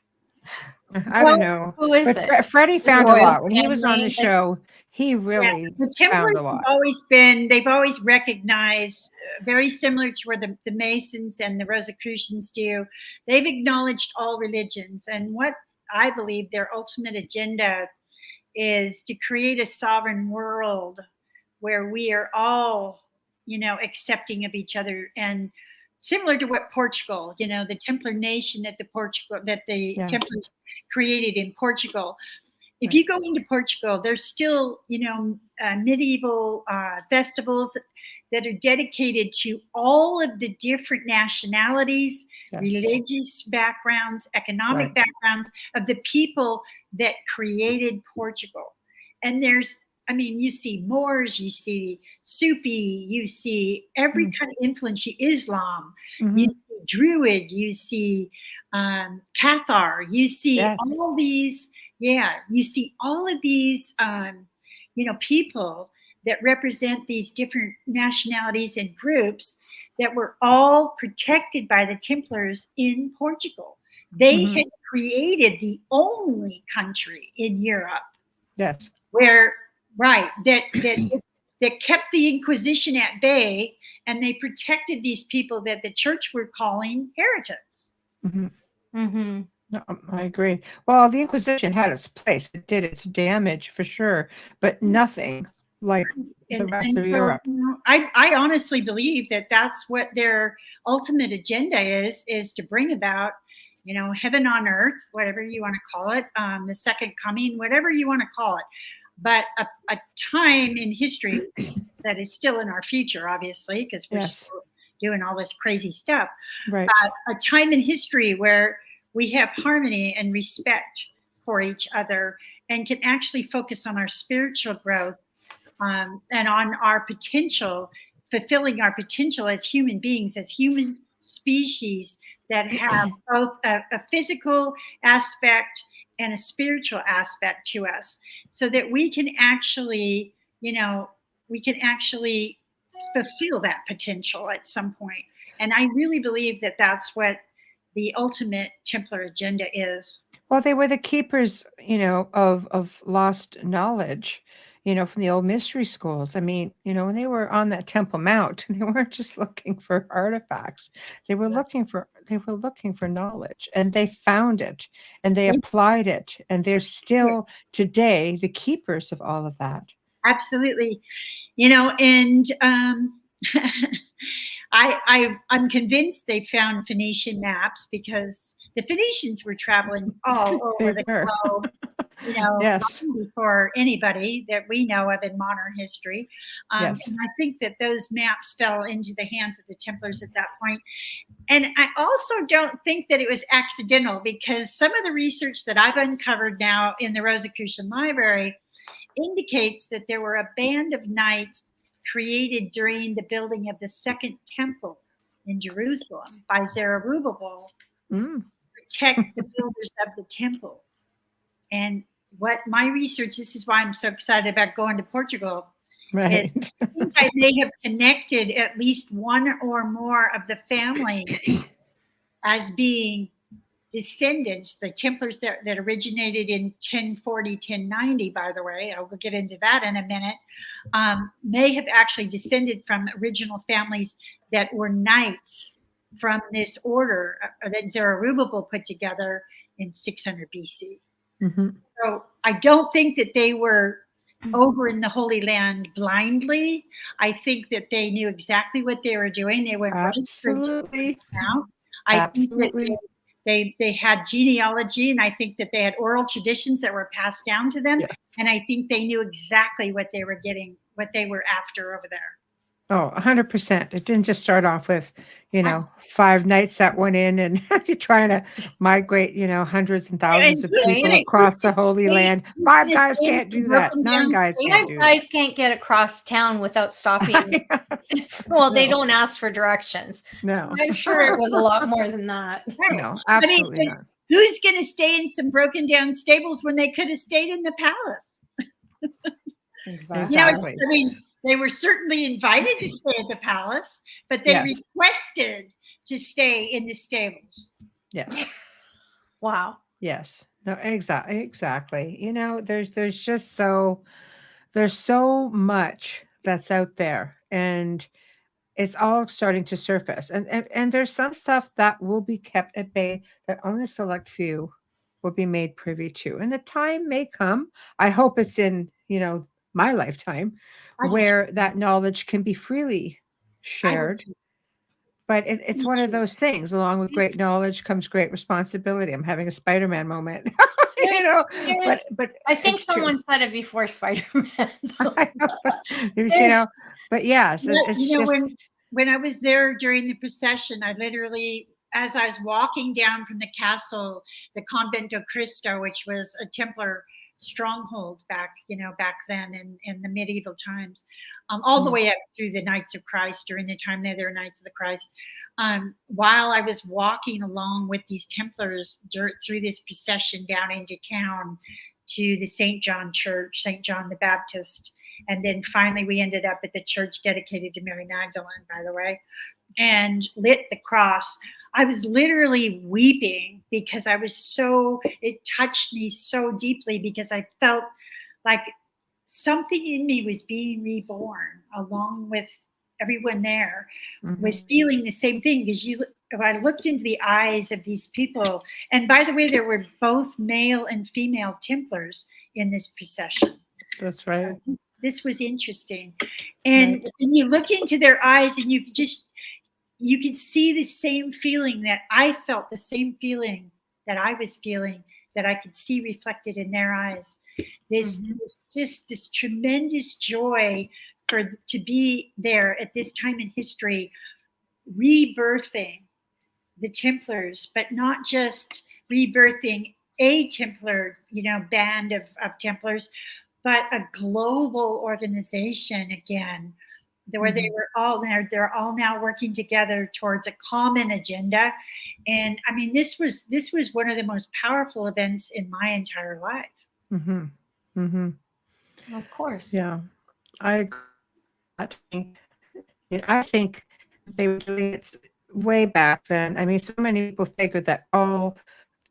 I don't know. Who is it? Freddie found a lot when he was on the show. He really the Templars found a lot. They've always recognized, very similar to where the Masons and the Rosicrucians do. They've acknowledged all religions, and what I believe their ultimate agenda is to create a sovereign world where we are all, accepting of each other, and similar to what Portugal, the Templar nation that the Templars created in Portugal. If you go into Portugal, there's still, medieval festivals that are dedicated to all of the different nationalities, religious backgrounds, economic backgrounds of the people that created Portugal. And you see Moors, you see Sufi, you see every kind of influence, Islam, you see Druid, you see Cathar, you see all these, you see all of these, people that represent these different nationalities and groups that were all protected by the Templars in Portugal. They had created the only country in Europe where that kept the Inquisition at bay, and they protected these people that the church were calling heretics. No, I agree. Well, the Inquisition had its place. It did its damage for sure, but nothing like the rest of Europe. I honestly believe that that's what their ultimate agenda is to bring about, heaven on earth, whatever you want to call it, the second coming, whatever you want to call it. But a time in history that is still in our future, obviously, because we're still doing all this crazy stuff. Right. A time in history where we have harmony and respect for each other, and can actually focus on our spiritual growth, and on our potential, fulfilling our potential as human beings, as human species that have both a physical aspect and a spiritual aspect to us, so that we can actually, fulfill that potential at some point. And I really believe that that's what the ultimate Templar agenda is. Well, they were the keepers, of lost knowledge, from the old mystery schools. I mean, when they were on that Temple Mount, they weren't just looking for artifacts. They were looking for knowledge, and they found it, and they applied it, and they're still today the keepers of all of that. Absolutely. And I'm convinced they found Phoenician maps, because the Phoenicians were traveling all over the globe, Yes. long before anybody that we know of in modern history. Yes. And I think that those maps fell into the hands of the Templars at that point. And I also don't think that it was accidental, because some of the research that I've uncovered now in the Rosicrucian Library indicates that there were a band of knights created during the building of the Second Temple in Jerusalem by Zerubbabel to protect the builders of the temple. And what my research, this is why I'm so excited about going to Portugal, Right. is I think I may have connected at least one or more of the family as being descendants, the Templars that originated in 1040, 1090, by the way, I will get into that in a minute, may have actually descended from original families that were knights from this order that Zerubbabel put together in 600 BC. Mm-hmm. So I don't think that they were over in the Holy Land blindly. I think that they knew exactly what they were doing. They went Absolutely. I think that they had genealogy, and I think that they had oral traditions that were passed down to them. Yes. And I think they knew exactly what they were getting, what they were after over there. Oh, 100%. It didn't just start off with, 5 knights that went in and trying to migrate, hundreds and thousands of people across the Holy Land. 5 guys can't do that. 9 guys can't do that. 5 guys can't get across town without stopping. Well, they don't ask for directions. No. So I'm sure it was a lot more than that. No, absolutely not. Who's going to stay in some broken down stables when they could have stayed in the palace? Exactly. They were certainly invited to stay at the palace, but they requested to stay in the stables. Yes. Wow. Yes. No, exactly. There's just there's so much that's out there, and it's all starting to surface. And there's some stuff that will be kept at bay that only a select few will be made privy to. And the time may come. I hope it's in, my lifetime, where that knowledge can be freely shared. But it's one of those things. Along with great knowledge comes great responsibility. I'm having a Spider-Man moment. But I think someone said it before Spider-Man. But yes, it's just when I was there during the procession, I literally, as I was walking down from the castle, the Convento Cristo, which was a Templar stronghold back then in the medieval times, all the way up through the Knights of Christ during the time they were Knights of the Christ. While I was walking along with these Templars through this procession down into town to the St. John Church, St. John the Baptist, and then finally we ended up at the church dedicated to Mary Magdalene, by the way, and lit the cross. I was literally weeping because it touched me so deeply, because I felt like something in me was being reborn along with everyone there, was feeling the same thing. Because if I looked into the eyes of these people, and by the way, there were both male and female Templars in this procession. That's right. This was interesting. And when you look into their eyes, and you can see the same feeling that I felt, the same feeling that I was feeling, that I could see reflected in their eyes. This tremendous joy to be there at this time in history, rebirthing the Templars, but not just rebirthing a Templar, band of Templars, but a global organization again, where they were all there. They're all now working together towards a common agenda. And I mean, this was one of the most powerful events in my entire life. Of course. Yeah, I agree. I think they were doing it way back then. I mean, so many people figured that all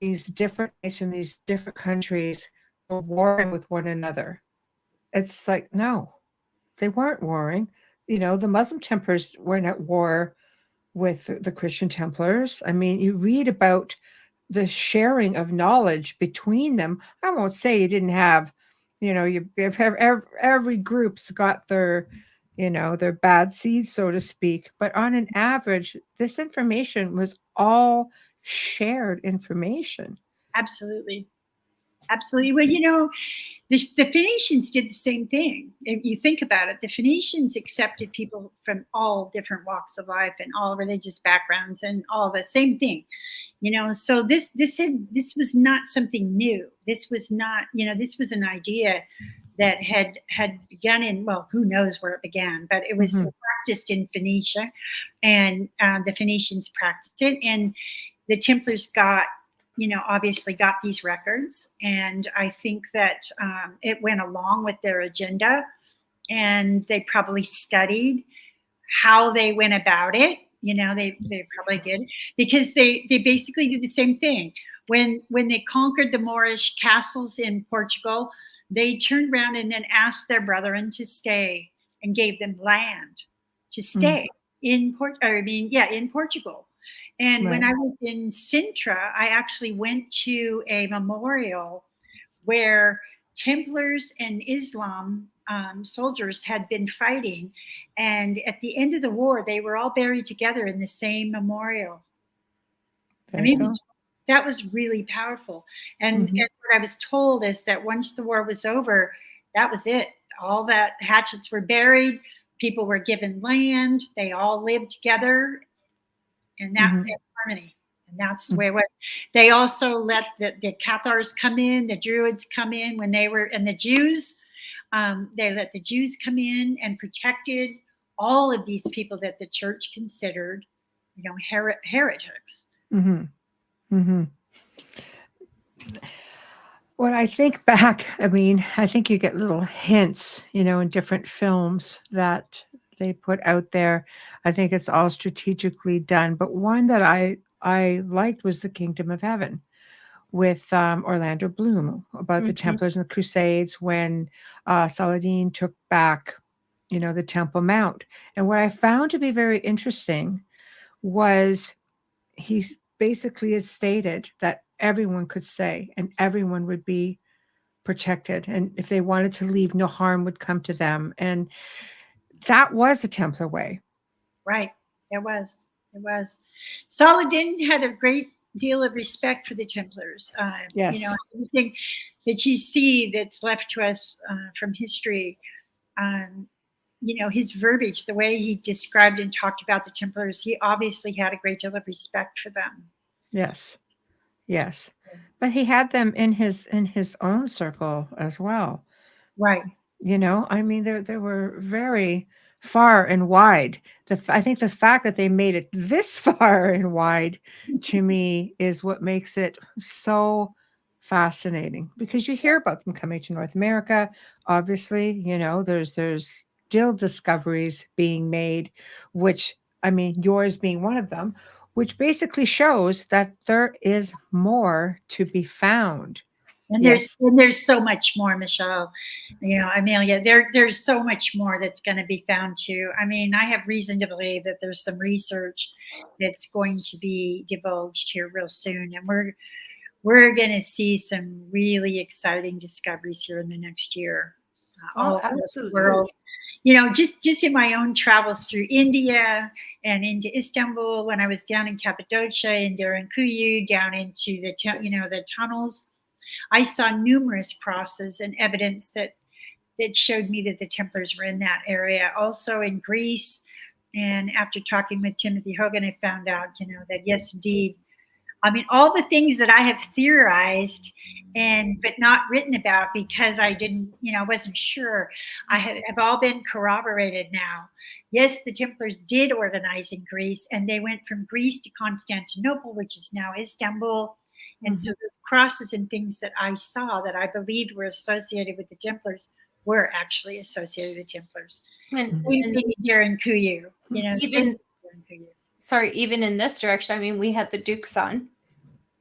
these different nations, these different countries were warring with one another. It's like, no, they weren't warring. The Muslim Templars weren't at war with the Christian Templars. I mean, you read about the sharing of knowledge between them. I won't say you didn't have, every group's got their, their bad seeds, so to speak. But on an average, this information was all shared information. Absolutely. Absolutely. Well, the Phoenicians did the same thing. If you think about it, the Phoenicians accepted people from all different walks of life and all religious backgrounds and all the same thing. So this was not something new. This was not, this was an idea that had begun in, well, who knows where it began, but it was practiced in Phoenicia, and the Phoenicians practiced it, and the Templars obviously got these records. And I think that it went along with their agenda, and they probably studied how they went about it. They probably did, because they basically did the same thing. When they conquered the Moorish castles in Portugal, they turned around and then asked their brethren to stay and gave them land to stay in Portugal. And when I was in Sintra, I actually went to a memorial where Templars and Islam soldiers had been fighting. And at the end of the war, they were all buried together in the same memorial. That was really powerful. And what I was told is that once the war was over, that was it. All that hatchets were buried. People were given land. They all lived together. And that in harmony. And that's the way it was. They also let the Cathars come in, the Druids come in when they were, and the Jews, they let the Jews come in and protected all of these people that the church considered, heretics. When I think back, I think you get little hints, in different films that they put out there. I think it's all strategically done. But one that I liked was The Kingdom of Heaven with Orlando Bloom, about the Templars and the Crusades when Saladin took back, the Temple Mount. And what I found to be very interesting was he basically has stated that everyone could stay and everyone would be protected. And if they wanted to leave, no harm would come to them. And that was the Templar way. Right. It was. Saladin had a great deal of respect for the Templars. Yes. Anything that you see that's left to us from history, his verbiage, the way he described and talked about the Templars, he obviously had a great deal of respect for them. Yes. But he had them in his own circle as well. Right. They were very far and wide. I think the fact that they made it this far and wide, to me, is what makes it so fascinating, because you hear about them coming to North America. Obviously, there's still discoveries being made, which, yours being one of them, which basically shows that there is more to be found. And there's so much more, Michelle. Amelia, there's so much more that's going to be found too. I have reason to believe that there's some research that's going to be divulged here real soon, and we're going to see some really exciting discoveries here in the next year. All across the world. Just in my own travels through India and into Istanbul, when I was down in Cappadocia and Derinkuyu, down into the tunnels, I saw numerous crosses and evidence that showed me that the Templars were in that area. Also in Greece, and after talking with Timothy Hogan, I found out, that yes, indeed. All the things that I have theorized but not written about because I didn't, wasn't sure, have all been corroborated now. Yes, the Templars did organize in Greece, and they went from Greece to Constantinople, which is now Istanbul. And so those crosses and things that I saw that I believed were associated with the Templars were actually associated with the Templars. And, Darren Kuyu, you know, even even in this direction, I mean, we had the Dukes on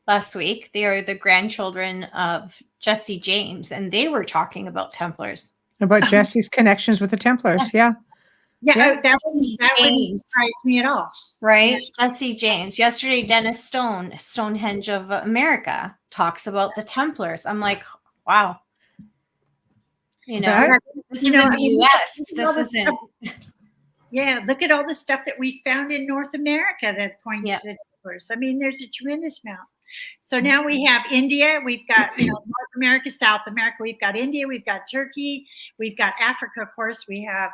last week. They are the grandchildren of Jesse James, and they were talking about Templars. About Jesse's connections with the Templars. Yeah. That wouldn't surprise me at all. Right? Yeah. Jesse James. Yesterday, Dennis Stone, Stonehenge of America, talks about the Templars. I'm like, wow. You know, this is in the U.S. This isn't. Yeah, look at all the stuff that we found in North America that points to the Templars. I mean, there's a tremendous amount. So now we have India, we've got North America, South America, we've got India, we've got Turkey, we've got Africa, of course, we have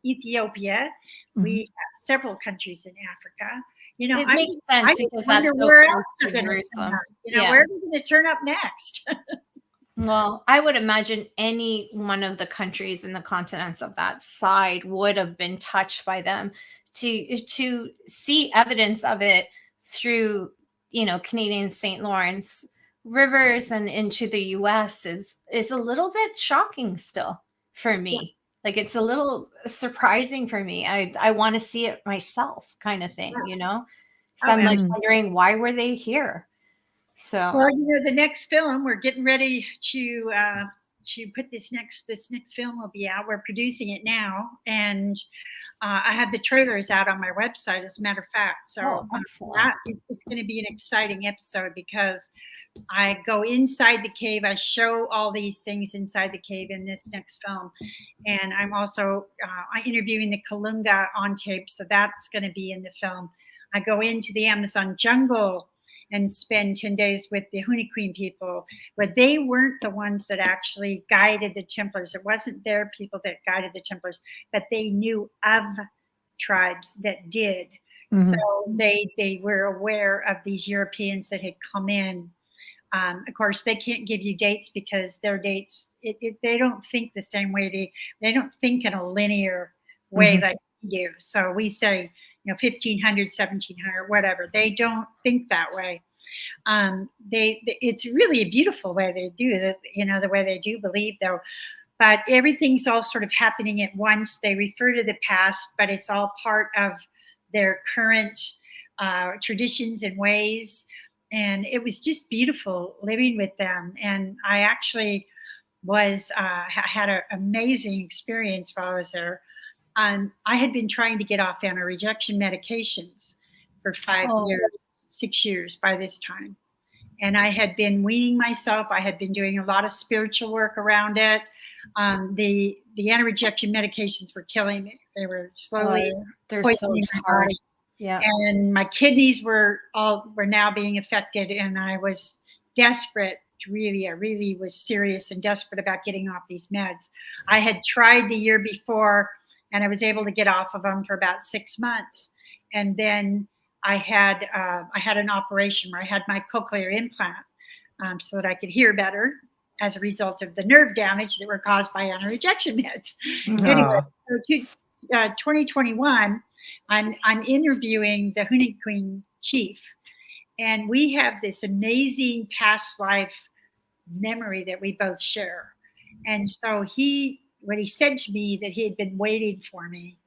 Ethiopia, we have several countries in Africa. You know, it makes sense because that's so close to Jerusalem. Where are we going to turn up next? Well, I would imagine any one of the countries in the continents of that side would have been touched by them. To see evidence of it through, Canadian St. Lawrence rivers and into the U.S. is a little bit shocking still for me. Yeah. Like, it's a little surprising for me. I want to see it myself, kind of thing, So I'm like wondering, why were they here? So, well, the next film, we're getting ready to put this next film will be out. We're producing it now, and I have the trailers out on my website, as a matter of fact. So it's going to be an exciting episode because I go inside the cave. I show all these things inside the cave in this next film, and I'm also interviewing the Kalunga on tape, so that's going to be in the film. I go into the Amazon jungle and spend 10 days with the Huni Queen people, but they weren't the ones that actually guided the Templars. It wasn't their people that guided the Templars, but they knew of tribes that did. Mm-hmm. So they were aware of these Europeans that had come in. Of course, they can't give you dates because their dates, they don't think the same way. They don't think in a linear way like we do. So we say, 1500, 1700, whatever. They don't think that way. It's really a beautiful way they do it, the way they do believe, though. But everything's all sort of happening at once. They refer to the past, but it's all part of their current traditions and ways. And it was just beautiful living with them. And I actually had an amazing experience while I was there. I had been trying to get off anti-rejection medications for 6 years by this time. And I had been weaning myself. I had been doing a lot of spiritual work around it. The anti-rejection medications were killing me. They were slowly poisoning my body. Yeah. And my kidneys were now being affected, and I was desperate. I really was serious and desperate about getting off these meds. I had tried the year before, and I was able to get off of them for about 6 months. And then I had an operation where I had my cochlear implant so that I could hear better as a result of the nerve damage that were caused by anti-rejection meds. Anyway, so 2021, I'm interviewing the Huni Queen chief, and we have this amazing past life memory that we both share. And so when he said to me that he had been waiting for me,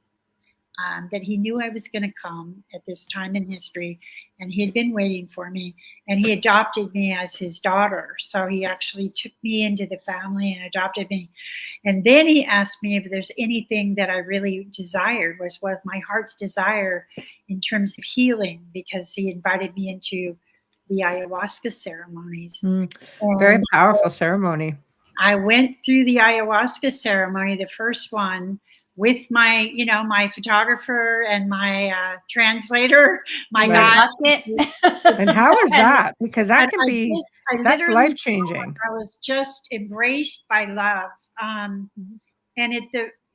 that he knew I was going to come at this time in history, and he had been waiting for me, and he adopted me as his daughter. So he actually took me into the family and adopted me. And then he asked me if there's anything that I really desired, was my heart's desire in terms of healing, because he invited me into the ayahuasca ceremonies. Very powerful ceremony. I went through the ayahuasca ceremony, the first one, with my, my photographer and my translator, my guide. And how was that? Because that can be, that's life-changing. I was just embraced by love. And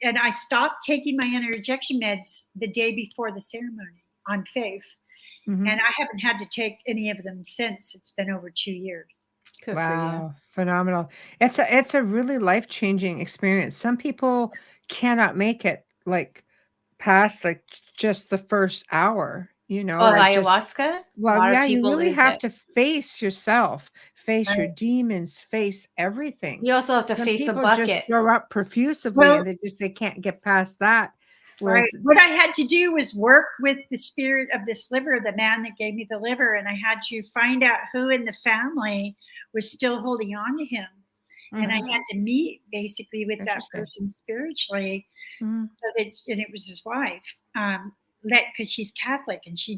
I stopped taking my anti-rejection meds the day before the ceremony on faith. Mm-hmm. And I haven't had to take any of them since. It's been over 2 years. Good wow, phenomenal. It's a really life-changing experience. Some people cannot make it past just the first hour, ayahuasca? You really have to face yourself, face your Right. demons, face everything. You also have to Some face a people bucket. just throw up profusively Well- and they can't get past that. Whereas Right. What I had to do was work with the spirit of this liver, the man that gave me the liver, and I had to find out who in the family was still holding on to him. And I had to meet basically with that Interesting. person spiritually, Mhm. so that, and it was his wife, because she's Catholic, and she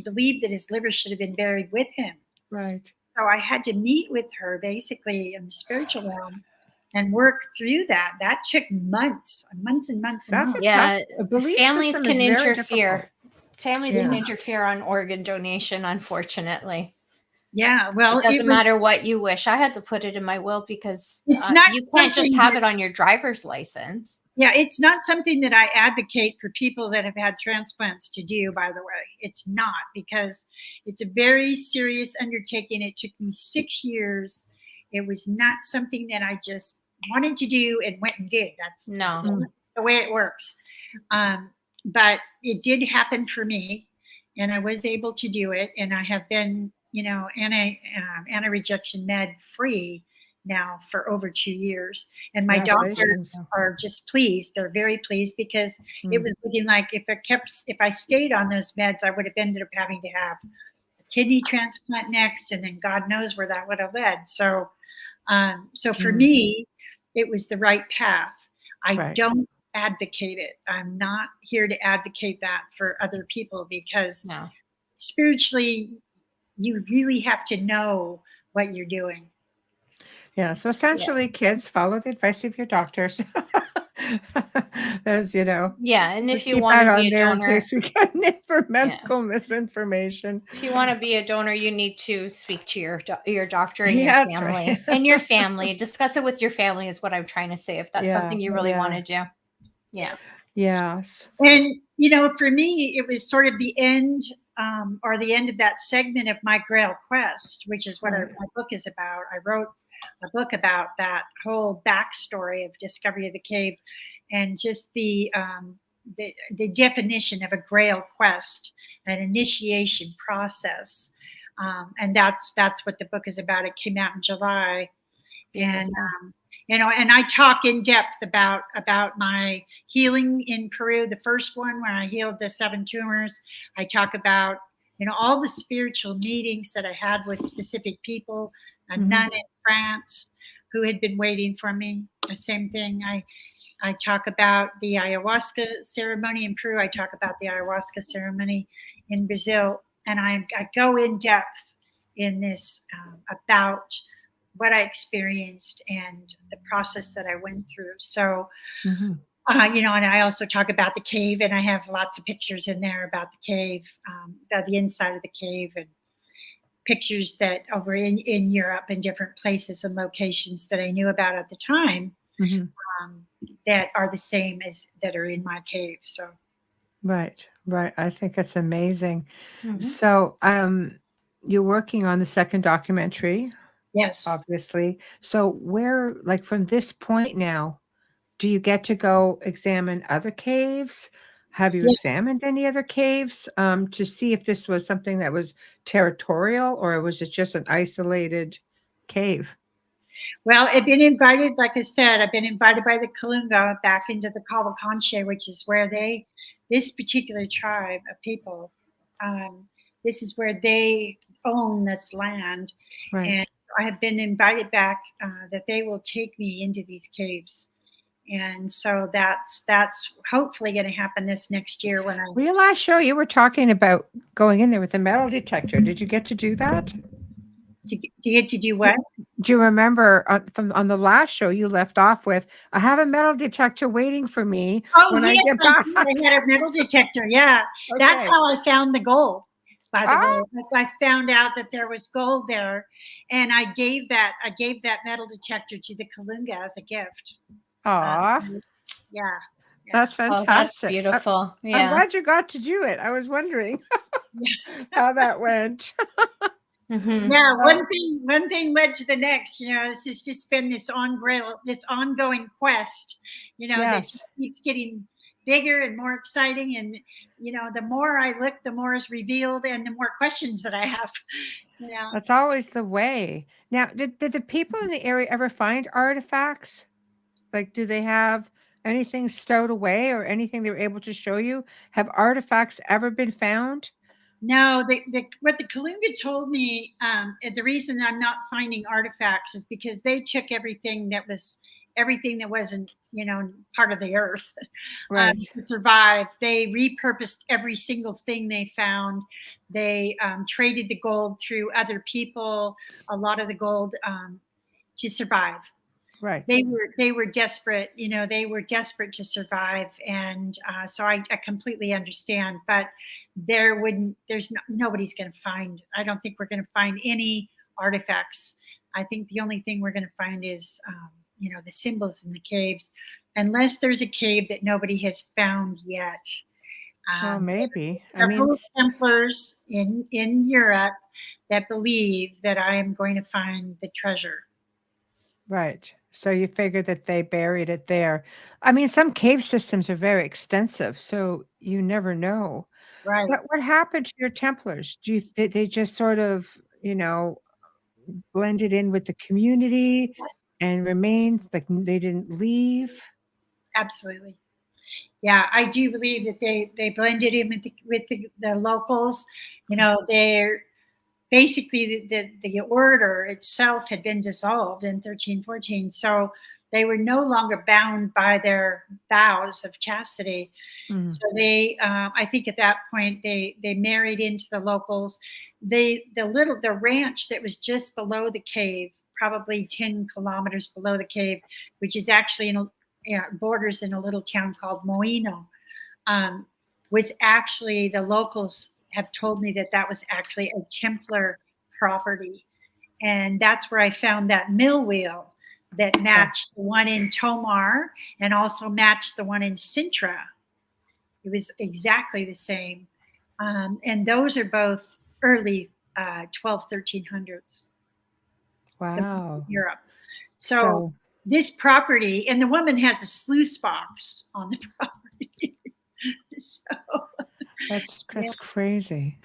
believed that his liver should have been buried with him. Right. So I had to meet with her basically in the spiritual realm and work through that. That took months and months and months and That's months. a Yeah, tough belief families system can is very interfere. difficult. Families can Yeah. interfere on organ donation, unfortunately. Yeah, well, It doesn't was- matter what you wish. I had to put it in my will because It's not you can't just something have that- it on your driver's license. Yeah, it's not something that I advocate for people that have had transplants to do, by the way. It's not, because it's a very serious undertaking. It took me 6 years. It was not something that I just wanted to do and went and did. That's No. not the way it works. But it did happen for me, and I was able to do it. And I have been, anti-rejection med free now for over 2 years. And my doctors Congratulations. are just pleased. They're very pleased, because it was looking like if I stayed on those meds, I would have ended up having to have a kidney transplant next, and then God knows where that would have led. So for me, it was the right path. I Right. don't advocate it. I'm not here to advocate that for other people, because No. spiritually, you really have to know what you're doing. Yeah. So essentially, kids, follow the advice of your doctors. As you know. Yeah, and if you keep want that to on be a there in donor, case we get it for medical misinformation. if you want to be a donor, you need to speak to your doctor and Yeah, your that's family. right. And your family. Discuss it with your family is what I'm trying to say, if that's Yeah, something you really yeah. want to do. Yeah. Yes. And, for me, it was sort of the end, or the end of that segment of my Grail quest, which is what Right. my book is about. I wrote a book about that whole backstory of discovery of the cave, and just the definition of a Grail quest, an initiation process. And that's what the book is about. It came out in July. And and I talk in depth about my healing in Peru, the first one where I healed the 7 tumors. I talk about all the spiritual meetings that I had with specific people, a nun in France who had been waiting for me. The same thing. I talk about the ayahuasca ceremony in Peru. I talk about the ayahuasca ceremony in Brazil, and I go in depth in this about what I experienced and the process that I went through. So, and I also talk about the cave, and I have lots of pictures in there about the cave, about the inside of the cave, and pictures that over in Europe and different places and locations that I knew about at the time, that are the same as that are in my cave. So, Right. I think that's amazing. So, you're working on the second documentary. yes. Obviously. So where, like from this point now, do you get to go examine other caves? Have you Yes. examined any other caves to see if this was something that was territorial, or was it just an isolated cave? Well, I've been invited, like I said, I've been invited by the Kalunga back into the Cavalcanche, which is where this particular tribe of people, this is where they own this land. Right. And I have been invited back that they will take me into these caves. And so that's hopefully going to happen this next year when I. Well, your last show, you were talking about going in there with a metal detector. Did you get to do that? Do you get to do what? Do you remember on the last show you left off with, I have a metal detector waiting for me when I get back? I had a metal detector. Yeah. That's Okay. how I found the gold, by the way. I found out that there was gold there, and I gave that metal detector to the Kalunga as a gift. Aw, Yeah. that's Oh, fantastic. that's beautiful. I'm Yeah. glad you got to do it. I was wondering how that went. Mhm. Yeah, So- one thing led to the next. This has just been this ongoing quest. That Yes. keeps getting bigger and more exciting. And, the more I look, the more is revealed and the more questions that I have, That's always the way. Now, did the people in the area ever find artifacts? Like, do they have anything stowed away or anything they were able to show you? Have artifacts ever been found? No, what the Kalunga told me, the reason I'm not finding artifacts is because they took everything that wasn't, part of the earth Right. to survive. They repurposed every single thing they found. They traded the gold through other people, a lot of the gold to survive. Right. They were desperate, they were desperate to survive. And so I completely understand, but nobody's going to find, I don't think we're going to find any artifacts. I think the only thing we're going to find is, the symbols in the caves, unless there's a cave that nobody has found yet. Well, maybe. There are Templars in Europe that believe that I am going to find the treasure. Right. So you figure that they buried it there. I mean, some cave systems are very extensive, so you never know. Right. What happened to your Templars? They just sort of, blended in with the community and remained, like they didn't leave? Absolutely. Yeah, I do believe that they blended in with the locals. They're basically the order itself had been dissolved in 1314, so they were no longer bound by their vows of chastity. So they, I think at that point they married into the locals. The ranch that was just below the cave, probably 10 kilometers below the cave, which is actually borders in a little town called Moino, was actually, the locals have told me that was actually a Templar property. And that's where I found that mill wheel that matched the one in Tomar and also matched the one in Sintra. It was exactly the same. And those are both early 1300s. Wow. Europe. So this property, and the woman has a sluice box on the property. So that's crazy.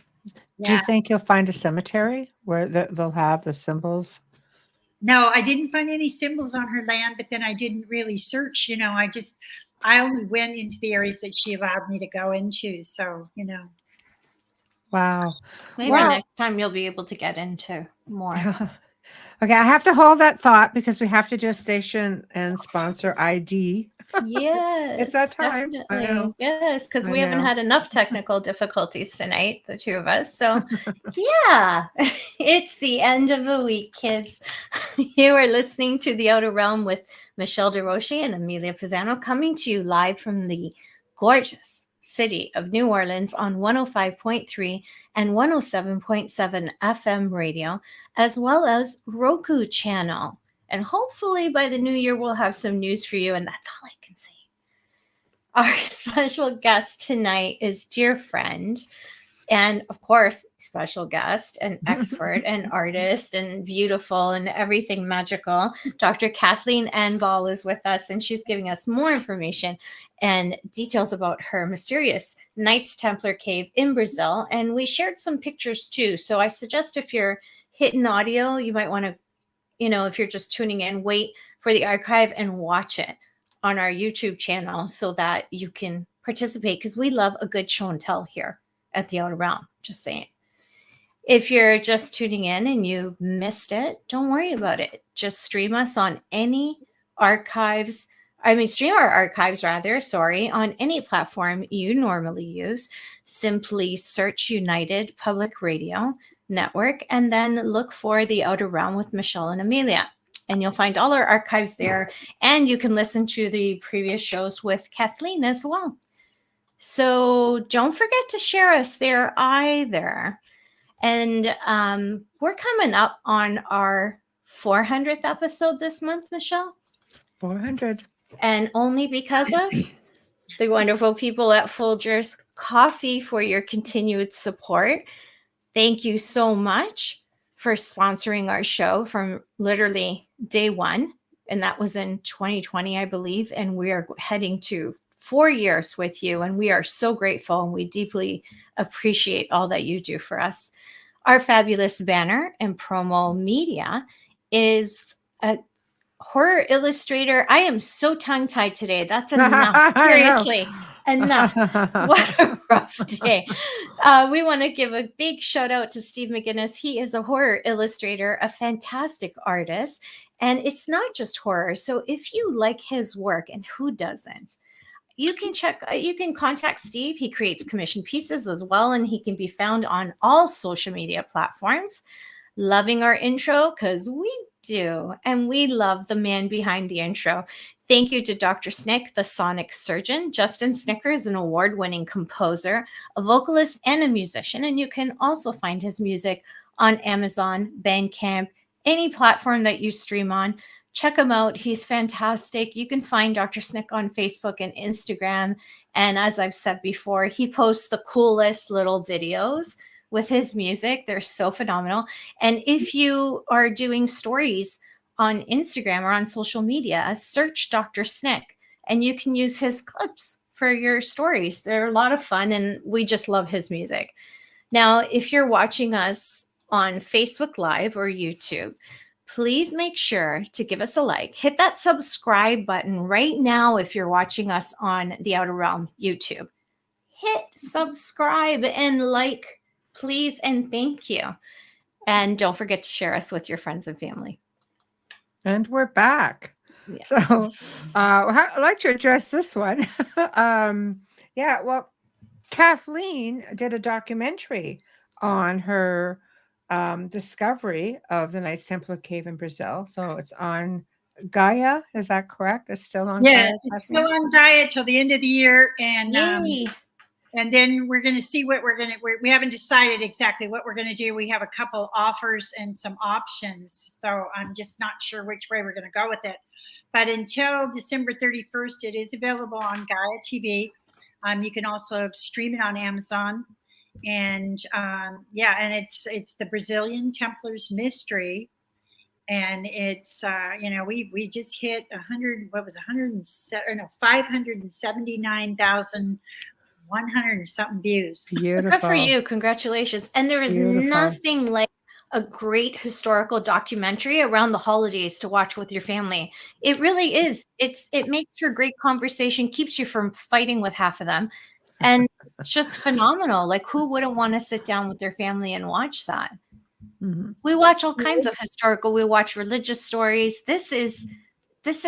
Yeah. Do you think you'll find a cemetery where they'll have the symbols? No, I didn't find any symbols on her land, but then I didn't really search. I only went into the areas that she allowed me to go into. So, Wow. Maybe next time you'll be able to get into more. Okay, I have to hold that thought because we have to do a station and sponsor ID. Yes. It's that time. I know. Yes, because we haven't had enough technical difficulties tonight, the two of us. So, yeah, it's the end of the week, kids. You are listening to The Outer Realm with Michelle DeRoche and Amelia Pisano, coming to you live from the gorgeous city of New Orleans on 105.3 and 107.7 FM radio, as well as Roku channel. And hopefully by the new year, we'll have some news for you. And that's all I can say. Our special guest tonight is dear friend and, of course, special guest and expert and artist and beautiful and everything magical. Dr. Kathleen Anne Ball is with us, and she's giving us more information and details about her mysterious Knights Templar cave in Brazil. And we shared some pictures, too. So I suggest if you're hitting audio, you might want to, if you're just tuning in, wait for the archive and watch it on our YouTube channel so that you can participate, because we love a good show and tell here at the Outer Realm. Just saying. If you're just tuning in and you missed it, don't worry about it. Just stream us on any stream our archives on any platform you normally use. Simply search United Public Radio Network and then look for The Outer Realm with Michelle and Amelia. And you'll find all our archives there. And you can listen to the previous shows with Kathleen as well. So don't forget to share us there either. And we're coming up on our 400th episode this month, Michelle. 400. And only because of the wonderful people at Folgers Coffee for your continued support. Thank you so much for sponsoring our show from literally day one. And that was in 2020, I believe. And we are heading to 4 years with you, and we are so grateful, and we deeply appreciate all that you do for us. Our fabulous banner and promo media is a horror illustrator. I am so tongue-tied today. That's enough. Seriously, enough. What a rough day. We want to give a big shout out to Steve McGinnis. He is a horror illustrator, a fantastic artist, and it's not just horror. So if you like his work, and who doesn't, you can contact Steve. He creates commission pieces as well, and he can be found on all social media platforms. Loving our intro, because we do, and we love the man behind the intro. Thank you to Dr. Snick, the sonic surgeon. Justin Snicker is an award-winning composer, a vocalist, and a musician, and you can also find his music on Amazon, Bandcamp, any platform that you stream on. Check him out. He's fantastic. You can find Dr. Snick on Facebook and Instagram. And as I've said before, he posts the coolest little videos with his music. They're so phenomenal. And if you are doing stories on Instagram or on social media, search Dr. Snick, and you can use his clips for your stories. They're a lot of fun, and we just love his music. Now, if you're watching us on Facebook Live or YouTube, please make sure to give us a like. Hit that subscribe button right now if you're watching us on the Outer Realm YouTube. Hit subscribe and like, please, and thank you. And don't forget to share us with your friends and family. And we're back. Yeah. So I'd like to address this one. Yeah, well, Kathleen did a documentary on her discovery of the Knights Templar cave in Brazil. So it's on Gaia. Is that correct? It's still on Yes, Gaia, it's still on Gaia till the end of the year. And Yay. and then we're going to see what we haven't decided exactly what we're going to do. We have a couple offers and some options. So I'm just not sure which way we're going to go with it. But until December 31st, it is available on Gaia TV. You can also stream it on Amazon. And and it's the Brazilian Templars Mystery. And it's, we just hit 579,100 and something views. Beautiful. Good for you. Congratulations. And there is nothing like a great historical documentary around the holidays to watch with your family. It really is. It makes for great conversation, keeps you from fighting with half of them. And it's just phenomenal. Like, who wouldn't want to sit down with their family and watch that? Mm-hmm. We watch all kinds of historical, we watch religious stories. This is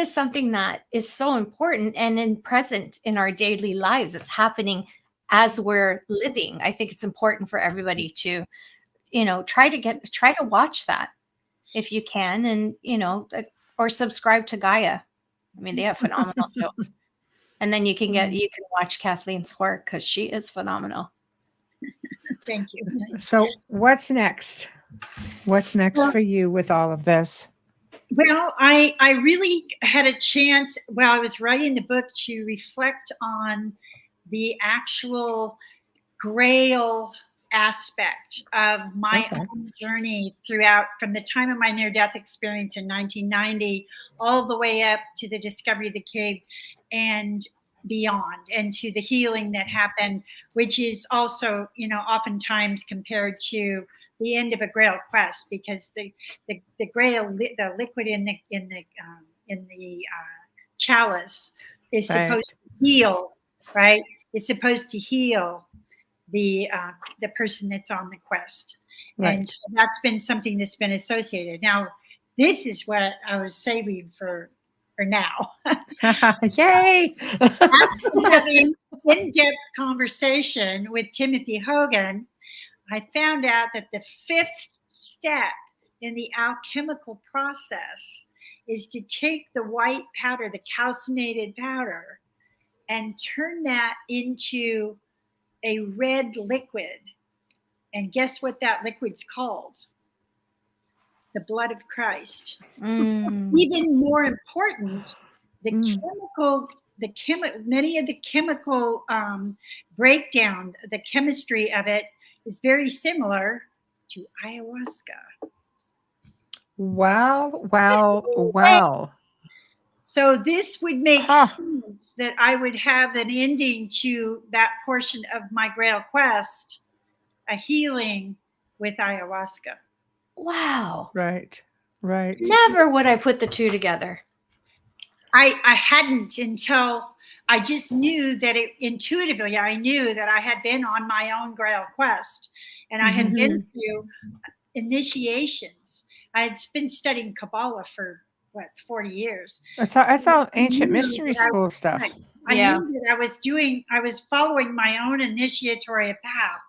something that is so important and present in our daily lives. It's happening as we're living. I think it's important for everybody to, try to watch that if you can, and, or subscribe to Gaia. I mean, they have phenomenal shows. And then you can watch Kathleen's work, because she is phenomenal. Thank you. So what's next? What's next for you with all of this? Well, I really had a chance while I was writing the book to reflect on the actual Grail aspect of my own journey throughout, from the time of my near-death experience in 1990 all the way up to the discovery of the cave and beyond, and to the healing that happened, which is also, oftentimes compared to the end of a Grail quest, because the Grail, the liquid in the chalice is supposed to heal, right? It's supposed to heal the person that's on the quest, and so that's been something that's been associated. Now, this is what I was saving for now. Yay! After having in-depth conversation with Timothy Hogan, I found out that the 5th step in the alchemical process is to take the white powder, the calcinated powder, and turn that into a red liquid. And guess what that liquid's called? The blood of Christ. Even more important, many of the chemical breakdown, the chemistry of it is very similar to ayahuasca. Wow. So this would make Huh. sense that I would have an ending to that portion of my Grail quest, a healing with ayahuasca. Wow. Right. Right. Never would I put the two together. I hadn't until I just knew that intuitively, I knew that I had been on my own Grail quest and I had been through initiations. I had been studying Kabbalah for 40 years. That's all ancient knew mystery that I school was- stuff. I Yeah. knew that I was following my own initiatory path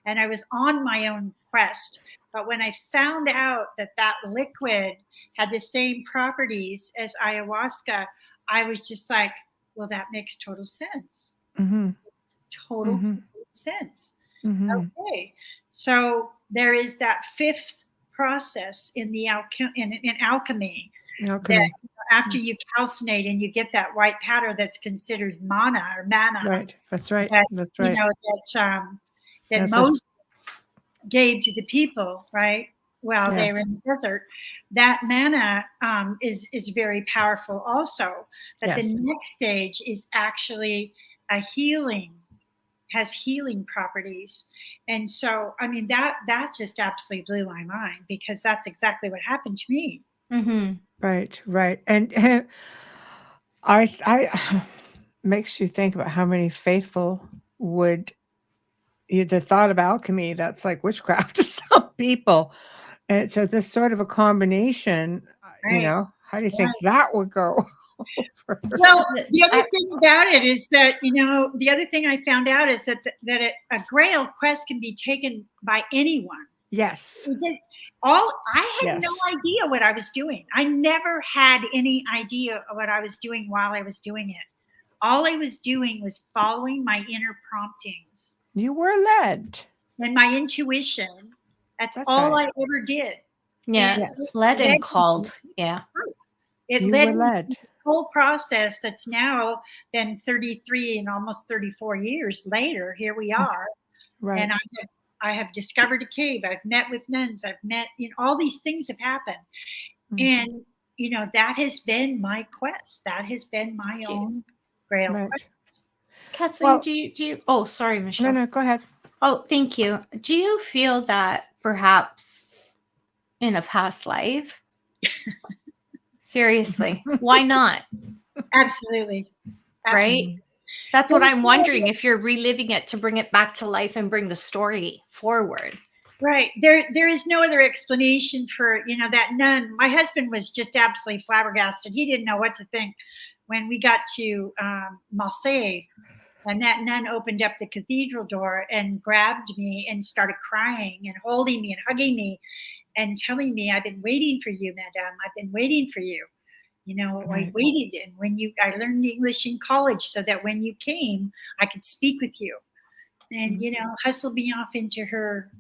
and I was on my own quest. But when I found out that that liquid had the same properties as ayahuasca, I was just like, well, that makes total sense. Mm-hmm. Total sense. Mm-hmm. Okay. So there is that fifth process in the in alchemy. Okay. That after you calcinate and you get that white powder that's considered mana. Right. That's right. That, That's right. You know, that That's Moses gave to the people, right? While they Yes. were in the desert. That mana is very powerful also. But Yes. the next stage is actually a healing, has healing properties. And so, I mean, that just absolutely blew my mind because that's exactly what happened to me. Mm-hmm. Right. Right. And I makes you think about how many faithful would the thought of alchemy, that's like witchcraft to some people. And so this sort of a combination, you Right. know, how do you think that would go over? Well, the other thing about it is that, you know, the other thing I found out is that a Grail quest can be taken by anyone. Yes. I had Yes. no idea what I was doing. I never had any idea of what I was doing while I was doing it. All I was doing was following my inner promptings You were led. and my intuition. That's all right. I ever did. Yeah. Yes. Led and Led- called. Yeah. It You led were me led. through the whole process that's now been 33 and almost 34 years later. Here we are. Right. And I have discovered a cave. I've met with nuns. I've met, you know, all these things have happened. Mhm. And, you know, that has been my quest. That has been my own Grail Right. quest. Kathleen, Well- do you oh, sorry, Michelle. No, go ahead. Oh, thank you. Do you feel that perhaps in a past life? Seriously, why not? Absolutely. Right? That's what I'm wondering, if you're reliving it to bring it back to life and bring the story forward. Right. There is no other explanation for, you know, that nun. My husband was just absolutely flabbergasted. He didn't know what to think when we got to Malta, and that nun opened up the cathedral door and grabbed me and started crying and holding me and hugging me and telling me, I've been waiting for you, madame. I've been waiting for you. You know, Right. I waited, and I learned English in college so that when you came, I could speak with you. And, you know, hustled me off into her,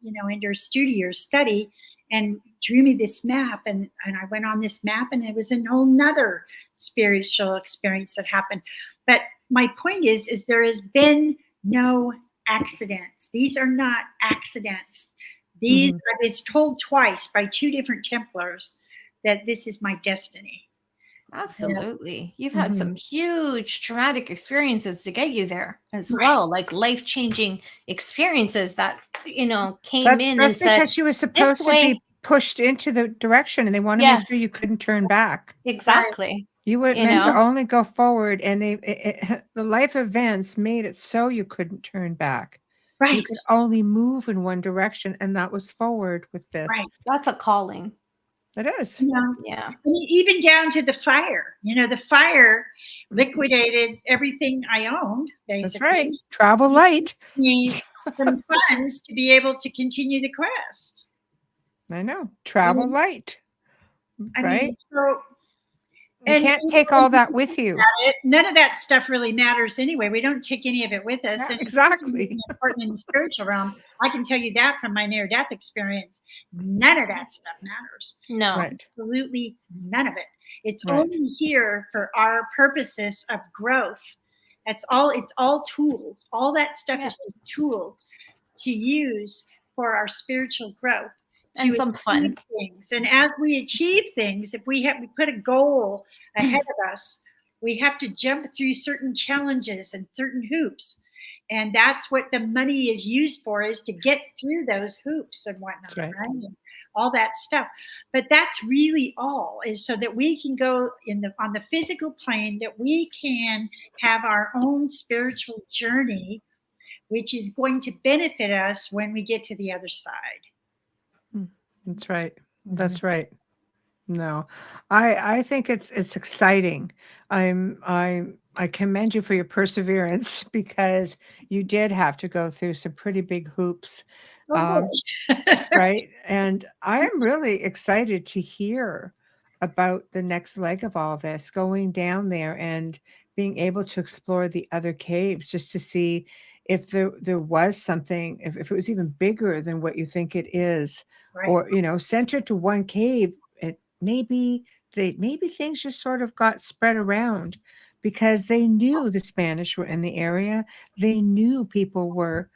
you know, into her studio or study and drew me this map. And I went on this map, and it was a whole nother spiritual experience that happened. But my point is there has been no accidents. These are not accidents. These, it's told twice by two different Templars that this is my destiny. Absolutely. You've had some huge traumatic experiences to get you there as well, like life-changing experiences that, you know, came That's in and said, because you were supposed to way- be pushed into the direction, and they want to make sure Yes. you couldn't turn back. exactly. You were You meant to know? only go forward, and the life events made it so you couldn't turn back. Right. You could only move in one direction, and that was forward with this. Right. That's a calling. It is. You know, Yeah. and even down to the fire. You know, the fire liquidated everything I owned, basically. That's right. Travel light. Me some funds to be able to continue the quest. I know. Travel light. I Right? mean, so You can't take all that with you. none of that stuff really matters anyway. We don't take any of it with us. Yeah, And it's exactly. important in the spiritual realm. I can tell you that from my near-death experience. None of that stuff matters. No. Right. Absolutely none of it. It's Right. only here for our purposes of growth. It's all tools. All that stuff is just tools to use for our spiritual growth. And to some fun. achieve things. And as we achieve things, if we put a goal ahead of us, we have to jump through certain challenges and certain hoops. And that's what the money is used for, is to get through those hoops and whatnot, Right. right? And all that stuff. But that's really all, is so that we can go on the physical plane, that we can have our own spiritual journey, which is going to benefit us when we get to the other side. That's right. That's right. No, I think it's exciting. I commend you for your perseverance, because you did have to go through some pretty big hoops, Oh, right? And I am really excited to hear about the next leg of all this, going down there and being able to explore the other caves, just to see if there was something, if it was even bigger than what you think it is, right. or centered to one cave. It maybe things just sort of got spread around, because they knew the Spanish were in the area. They knew people were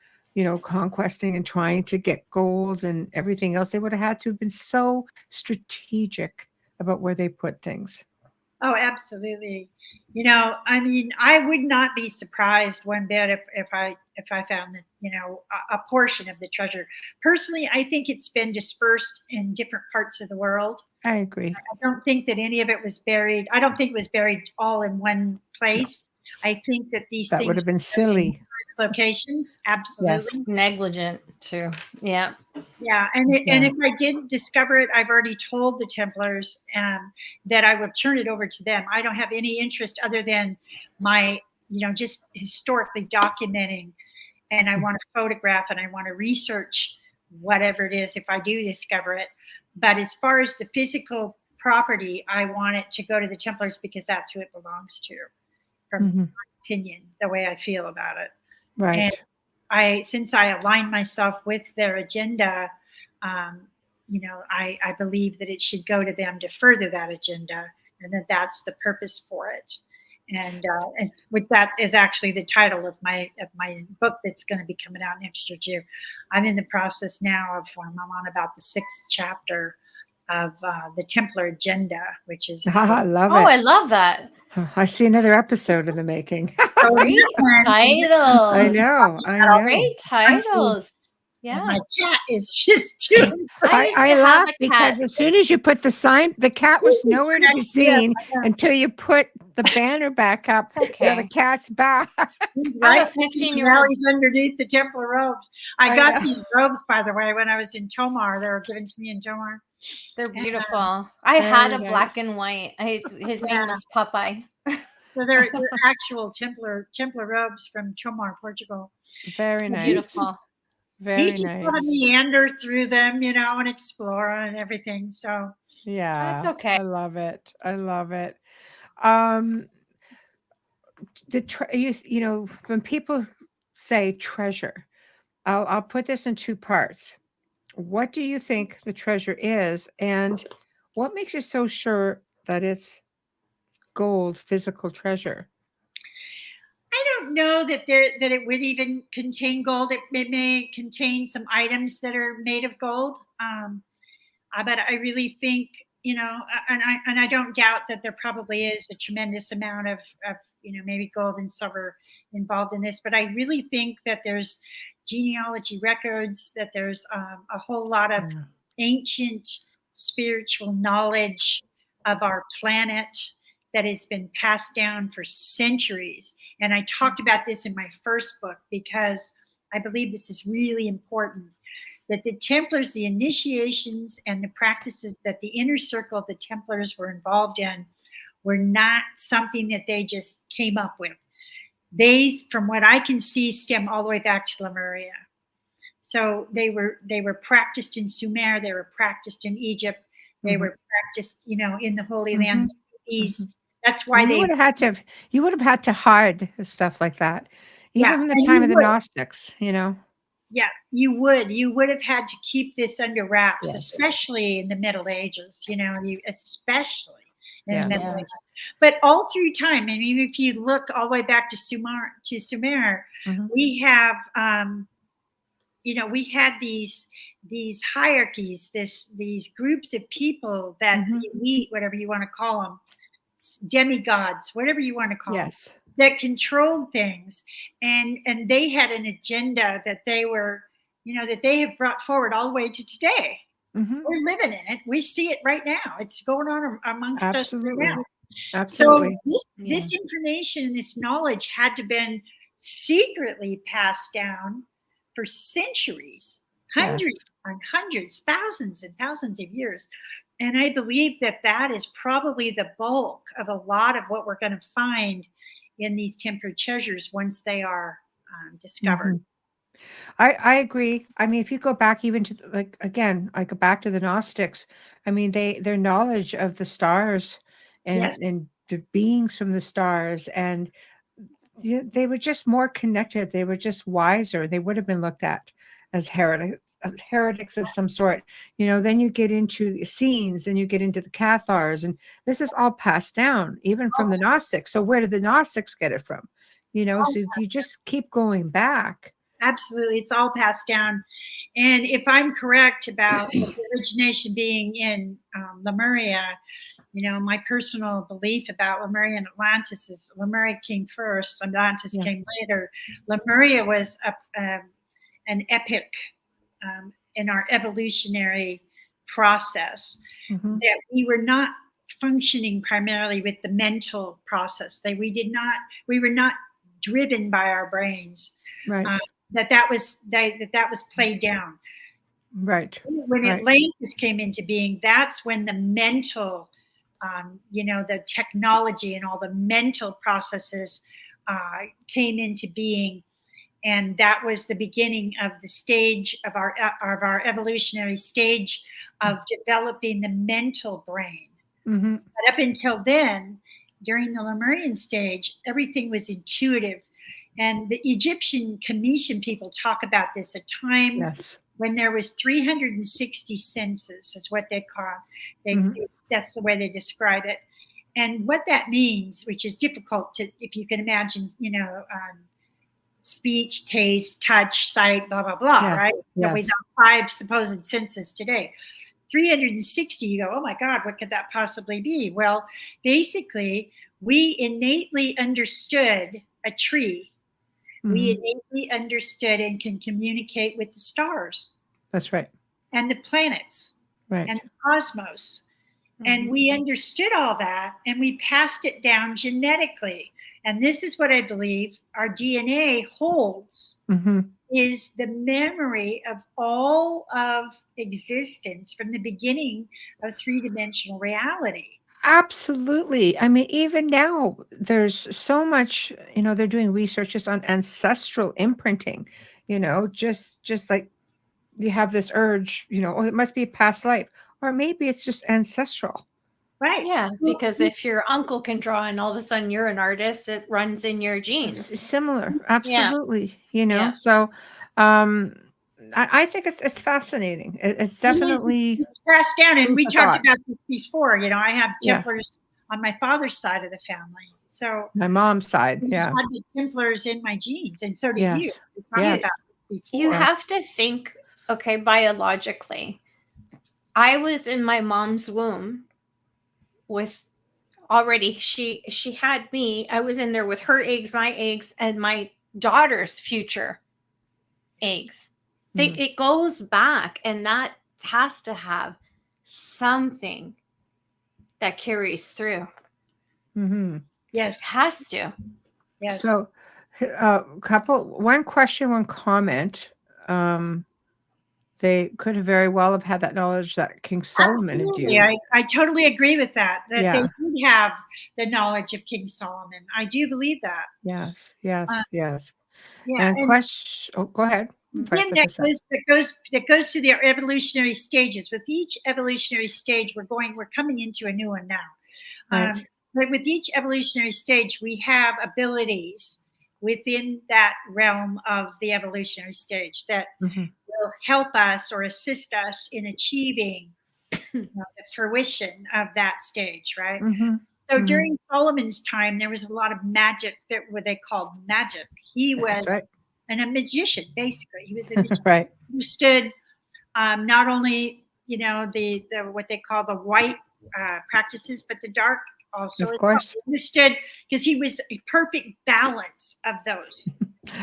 conquesting and trying to get gold and everything else. They would have had to have been so strategic about where they put things. Oh, absolutely. I mean, I would not be surprised one bit if I found that, a portion of the treasure. Personally, I think it's been dispersed in different parts of the world. I agree. I don't think that any of it was buried. I don't think it was buried all in one place. I think that these That things would have been were silly. in various locations. Absolutely. Negligent too. Yeah. Yeah, and if I didn't discover it, I've already told the Templars that I will turn it over to them. I don't have any interest other than my, just historically documenting, and I want to photograph and I want to research whatever it is if I do discover it. But as far as the physical property, I want it to go to the Templars, because that's who it belongs to, from my opinion, the way I feel about it. Right. And since I aligned myself with their agenda, I believe that it should go to them to further that agenda, and that's the purpose for it. And with that is actually the title of my book that's going to be coming out next year too. I'm in the process now of I'm on about the 6th chapter of the Templar Agenda, which is I love Oh, it. I love that. I see another episode in the making. Great titles. I know. Great titles. Yeah. My cat is just doing. I used to I have laugh a because cat. as soon as you put the sign, the cat was nowhere to be seen until you put the banner back up. Okay. Now the cat's back. Right? I'm a 15-year-old. Now he's underneath the Templar robes. I got these robes, by the way, when I was in Tomar. They were given to me in Tomar. They're beautiful. I had a Very black and white. His name was Popeye. So they're actual Templar robes from Tomar, Portugal. Very nice. Beautiful. Very He just want to nice. meander through them, and explore and everything. So Yeah. That's okay. I love it. When people say treasure, I'll put this in 2 parts. What do you think the treasure is, and what makes you so sure that it's gold, physical treasure? I don't know that it would even contain gold. It may contain some items that are made of gold. But I really think, and I don't doubt that there probably is a tremendous amount of maybe gold and silver involved in this. But I really think that there's genealogy records, that there's a whole lot of ancient spiritual knowledge of our planet that has been passed down for centuries. And I talked about this in my first book, because I believe this is really important, that the Templars, the initiations and the practices that the inner circle of the Templars were involved in were not something that they just came up with. They, from what I can see, stem all the way back to Lemuria. So they were practiced in Sumer, they were practiced in Egypt, they were practiced, in the Holy Land East. That's why you would have had to hide stuff like that, even from the time of the Gnostics. Yeah, you would have had to keep this under wraps, especially in the Middle Ages. Especially in the Middle Ages. But all through time, I mean, if you look all the way back to Sumer, we have, we had these these hierarchies, these groups of people that elite, whatever you want to call them, demigods, whatever you want to call them, that controlled things, and they had an agenda that they were, that they have brought forward all the way to today. We're living in it. We see it right now. It's going on amongst us right now. Absolutely. So this information and this knowledge had to been secretly passed down for centuries, hundreds and hundreds, thousands and thousands of years. And I believe that is probably the bulk of a lot of what we're going to find in these Templar treasures once they are discovered. I agree. I mean, if you go back even to I go back to the Gnostics. I mean, their knowledge of the stars and the beings from the stars, and they were just more connected. They were just wiser. They would have been looked at as heretics of some sort. Then you get into the Essenes, and you get into the Cathars, and this is all passed down even from the Gnostics. So where did the Gnostics get it from? So if you just keep going back. Absolutely. It's all passed down. And if I'm correct about the origination being in Lemuria, my personal belief about Lemuria and Atlantis is Lemuria came first, Atlantis came later. Lemuria was an epic in our evolutionary process, that we were not functioning primarily with the mental process. We were not driven by our brains. Right. That was played down. Right. When Atlantis came into being, that's when the mental, the technology and all the mental processes came into being, and that was the beginning of the stage of our evolutionary stage of developing the mental brain. But up until then, during the Lemurian stage, everything was intuitive. And the Egyptian Commission people talk about this, a time when there was 360 senses, is what they call it. That's the way they describe it. And what that means, which is difficult to, if you can imagine, speech, taste, touch, sight, blah, blah, blah, right? So we have 5 supposed senses today. 360, you go, oh my God, what could that possibly be? Well, basically, we innately understood a tree. We innately understood and can communicate with the stars. That's right. And the planets. Right. And the cosmos. And we understood all that, and we passed it down genetically. And this is what I believe our DNA holds, is the memory of all of existence from the beginning of 3-dimensional reality. Absolutely. I mean, even now, there's so much, they're doing researches on ancestral imprinting, just like you have this urge, oh, it must be a past life, or maybe it's just ancestral. Right. Yeah, because if your uncle can draw and all of a sudden you're an artist, it runs in your genes. Similar. Absolutely. So I think it's fascinating. It's definitely it's passed down, and we talked thought. about this before. I have Templars on my father's side of the family. So my mom's side, I had the Templars in my genes, and so did you. We talked about this before. You have to think, okay, biologically. I was in my mom's womb with already, she had me. I was in there with her eggs, my eggs, and my daughter's future eggs. It goes back, and that has to have something that carries through. Yes. It has to. Yes. So one question, one comment. They could have very well have had that knowledge that King Solomon had used. I totally agree with that. They did have the knowledge of King Solomon. I do believe that. Yes. Yeah. And question. Oh, go ahead. Again, that goes to the evolutionary stages. With each evolutionary stage, we're coming into a new one now. Right. But with each evolutionary stage, we have abilities within that realm of the evolutionary stage that will help us or assist us in achieving the fruition of that stage, right? So during Solomon's time, there was a lot of magic that what they called magic. He was a magician, basically. He was a magician. Right. Understood not only, the what they call the white practices, but the dark also. Of course. Understood, because he was a perfect balance of those.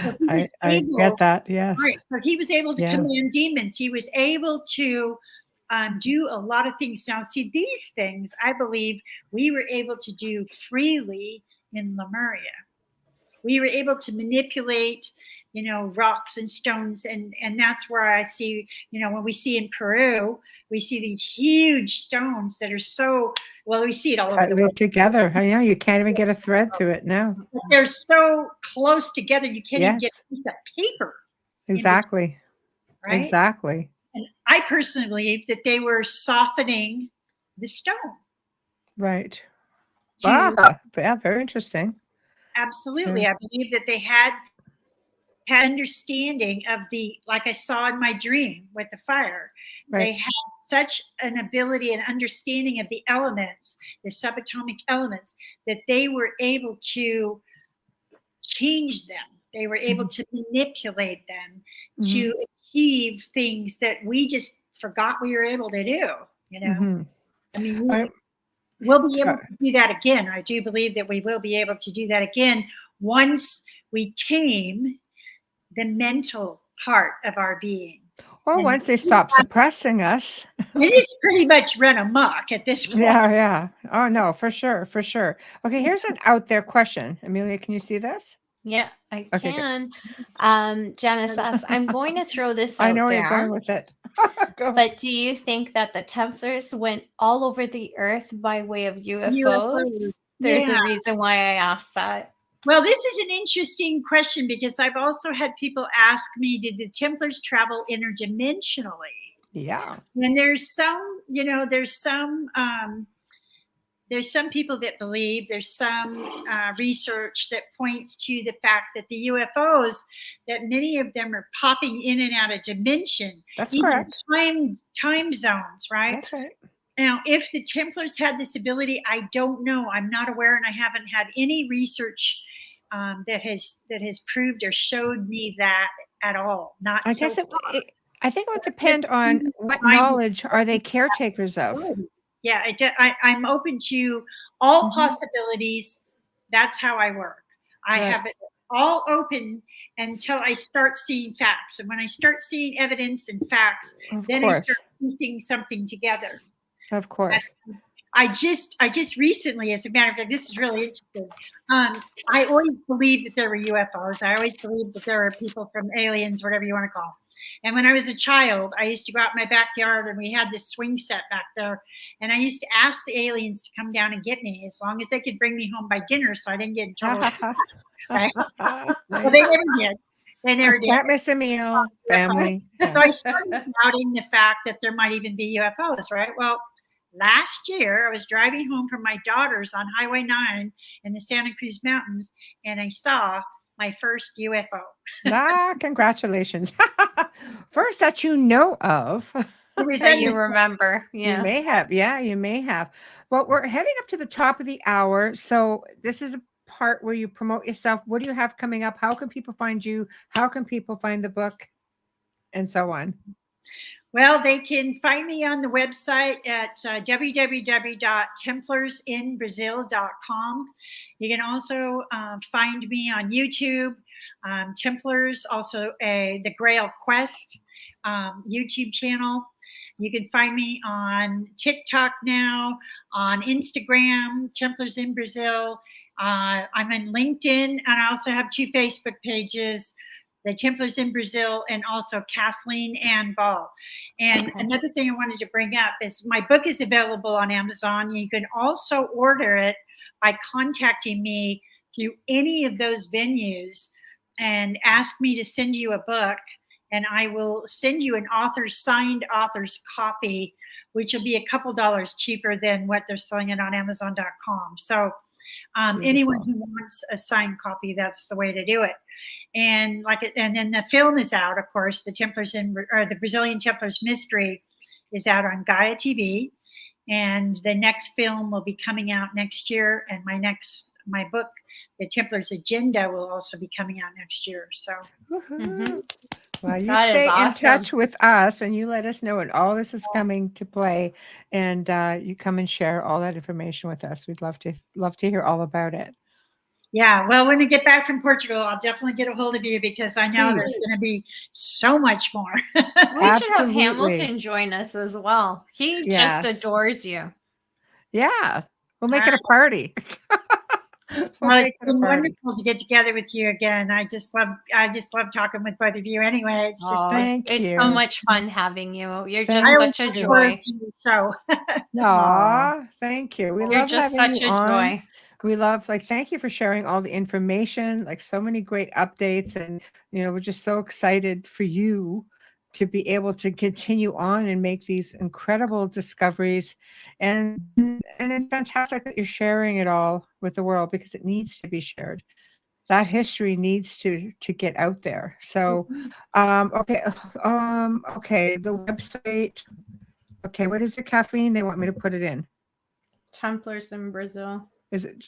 So he was I get that. Yes. Right. So he was able to command demons. He was able to do a lot of things. Now, see, these things, I believe we were able to do freely in Lemuria. We were able to manipulate, rocks and stones. And that's where I see, when we see in Peru, we see these huge stones that are so, well, we see it all over the world. Together. I know, you can't even get a thread through it now. They're so close together, you can't even get a piece of paper. Exactly. Right? Exactly. And I personally believe that they were softening the stone. Right. Wow. Yeah, very interesting. Absolutely. I believe that they had understanding of like I saw in my dream with the fire. Right. They had such an ability and understanding of the elements, the subatomic elements, that they were able to change them. They were able to manipulate them to achieve things that we just forgot we were able to do. I mean, we'll be able to do that again. I do believe that we will be able to do that again once we tame the mental part of our being. Or once they stop suppressing us. It's pretty much run amok at this point. Yeah. Oh, no, for sure. For sure. Okay, here's an out there question. Amelia, can you see this? Yeah, I can. Janice asks, I'm going to throw this out there. I know where you're going with it. But do you think that the Templars went all over the earth by way of UFOs? There's a reason why I asked that. Well, this is an interesting question because I've also had people ask me, did the Templars travel interdimensionally? Yeah. And there's some people that believe, there's some research that points to the fact that the UFOs, that many of them are popping in and out of dimension. That's correct. Time zones, right? That's right. Now, if the Templars had this ability, I don't know. I'm not aware, and I haven't had any research that has proved or showed me that at all. Not I guess I think it would depend on what knowledge are they caretakers of. Yeah, I'm open to all possibilities. That's how I work. I have it all open until I start seeing facts. And when I start seeing evidence and facts, then I start piecing something together. Of course. I just recently, as a matter of fact, this is really interesting. I always believed that there were UFOs. I always believed that there were people from aliens, whatever you want to call them. And when I was a child, I used to go out in my backyard and we had this swing set back there. And I used to ask the aliens to come down and get me as long as they could bring me home by dinner so I didn't get in trouble. Right? Well, they never did. They never did. Can't miss a meal, family. So I started doubting the fact that there might even be UFOs, right? Well, last year, I was driving home from my daughter's on Highway 9 in the Santa Cruz Mountains, and I saw my first UFO. Congratulations. First that you know of. That you remember. Yeah. You may have. Yeah, you may have. Well, we're heading up to the top of the hour. So this is a part where you promote yourself. What do you have coming up? How can people find you? How can people find the book? And so on. Well, they can find me on the website at www.templarsinbrazil.com. You can also find me on YouTube, Templars, also the Grail Quest YouTube channel. You can find me on TikTok now, on Instagram, Templars in Brazil. I'm on LinkedIn, and I also have 2 Facebook pages, the Templars in Brazil, and also Kathleen Anne Ball. And another thing I wanted to bring up is my book is available on Amazon. You can also order it by contacting me through any of those venues and ask me to send you a book, and I will send you an signed author's copy, which will be a couple dollars cheaper than what they're selling it on Amazon.com. So anyone who wants a signed copy, that's the way to do it. And then the film is out, of course. The Brazilian Templar Mystery is out on Gaia TV, and the next film will be coming out next year. And my book, The Templar's Agenda, will also be coming out next year. So, Well, you That is stay in awesome. touch with us and you let us know when all this is coming to play, and you come and share all that information with us. We'd love to hear all about it. Yeah, well, when we get back from Portugal, I'll definitely get a hold of you because I know there's Please. going to be so much more. We should have Absolutely. Hamilton join us as well. He Yes. just adores you. Yeah, we'll make it a party. Well, it's been wonderful to get together with you again. I just love talking with both of you. Anyway, it's just It's so much fun having you. You're just Thank such a you. joy. show. Aw, thank you. We You're love just having such you a on. joy. We love, thank you for sharing all the information, so many great updates. And, we're just so excited for you to be able to continue on and make these incredible discoveries. And it's fantastic that you're sharing it all with the world, because it needs to be shared. That history needs to get out there. So, okay. The website. Okay. What is it, Kathleen? They want me to put it in. Templars in Brazil. Is it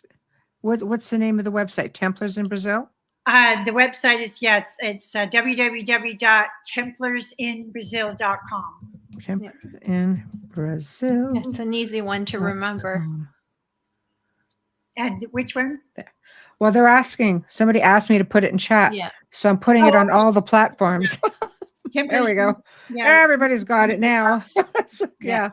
what's the name of the website? Templars in Brazil? The website is it's www.templarsinbrazil.com. Templars in Brazil. It's an easy one to remember. And which one? Well, they're asking. Somebody asked me to put it in chat. Yeah. So I'm putting it on all the platforms. There we go. Yeah. Everybody's got it now. Yeah. It's Yeah.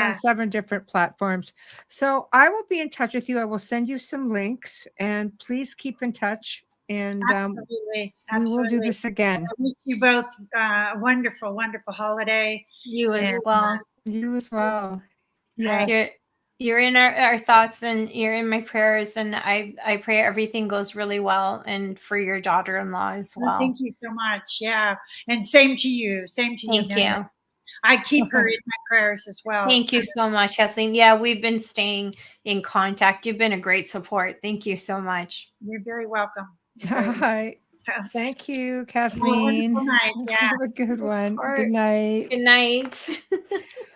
on 7 different platforms. So I will be in touch with you. I will send you some links, and please keep in touch. And Absolutely. we will do this again. I wish you both a wonderful, wonderful holiday. You as well. You as well. Yes. You're in our thoughts, and you're in my prayers, and I pray everything goes really well, and for your daughter-in-law as well. Thank you so much. Yeah. And same to you. Same to you. Thank you. I keep her in my prayers as well. Thank you so much, Kathleen. Yeah, we've been staying in contact. You've been a great support. Thank you so much. You're very welcome. Hi. Thank you, Kathleen. Wonderful night. Yeah. Have a good one. Good night. Good night.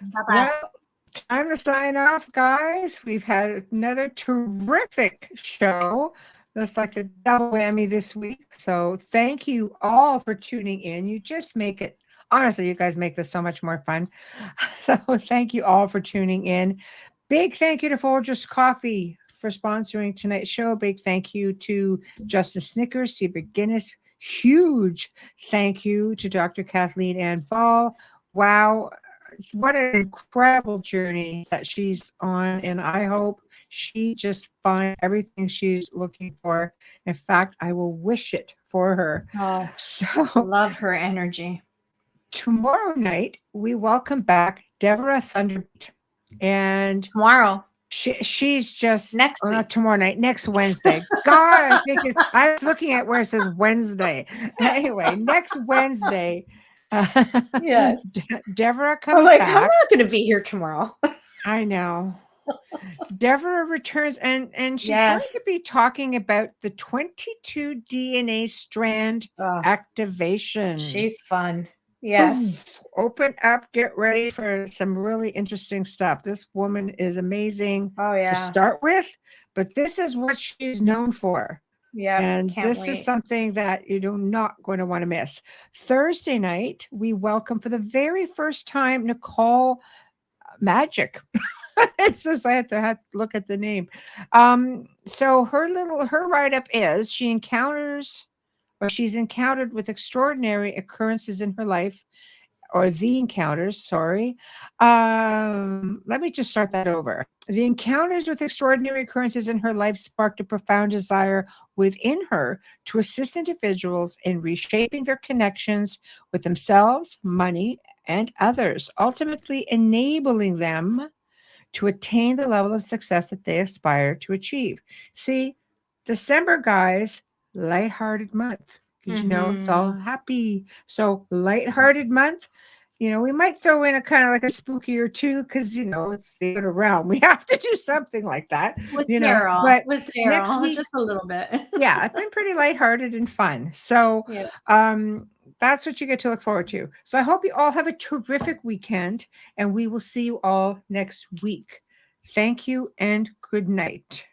Bye-bye. Well, time to sign off, guys. We've had another terrific show. That's like a double whammy this week. So thank you all for tuning in. You just make it, honestly, you guys make this so much more fun. So thank you all for tuning in. Big thank you to Folgers Coffee for sponsoring tonight's show. Big thank you to Justice Snickers, Seabrook Guinness. Huge thank you to Dr. Kathleen Anne Ball. Wow, what an incredible journey that she's on. And I hope she just finds everything she's looking for. In fact, I will wish it for her. Oh, so love her energy. Tomorrow night, we welcome back Deborah Thunderbeat. And tomorrow. She's just next week. Not tomorrow night, next Wednesday. God, I was looking at where it says Wednesday. Anyway, next Wednesday. Yes. Deborah comes I'm back. I'm not going to be here tomorrow. I know. Deborah returns, and she's going to be talking about the 22 DNA strand activation. She's fun. Yes. Boom. Open up, get ready for some really interesting stuff. This woman is amazing to start with, but this is what she's known for. Yeah. And this is something that you're not going to want to miss. Thursday night, we welcome for the very first time Nicole Magic. It's just I had to look at the name. So her write-up is she's encountered with extraordinary occurrences in her life, or the encounters, sorry. Let me just start that over. The encounters with extraordinary occurrences in her life sparked a profound desire within her to assist individuals in reshaping their connections with themselves, money, and others, ultimately enabling them to attain the level of success that they aspire to achieve. See, December, guys, lighthearted month. You know, it's all happy. So lighthearted month. We might throw in a kind of like a spooky or two because, it's the other realm. We have to do something like that. With Daryl. But with Daryl, next week, just a little bit. Yeah, it's been pretty lighthearted and fun. So that's what you get to look forward to. So I hope you all have a terrific weekend, and we will see you all next week. Thank you and good night.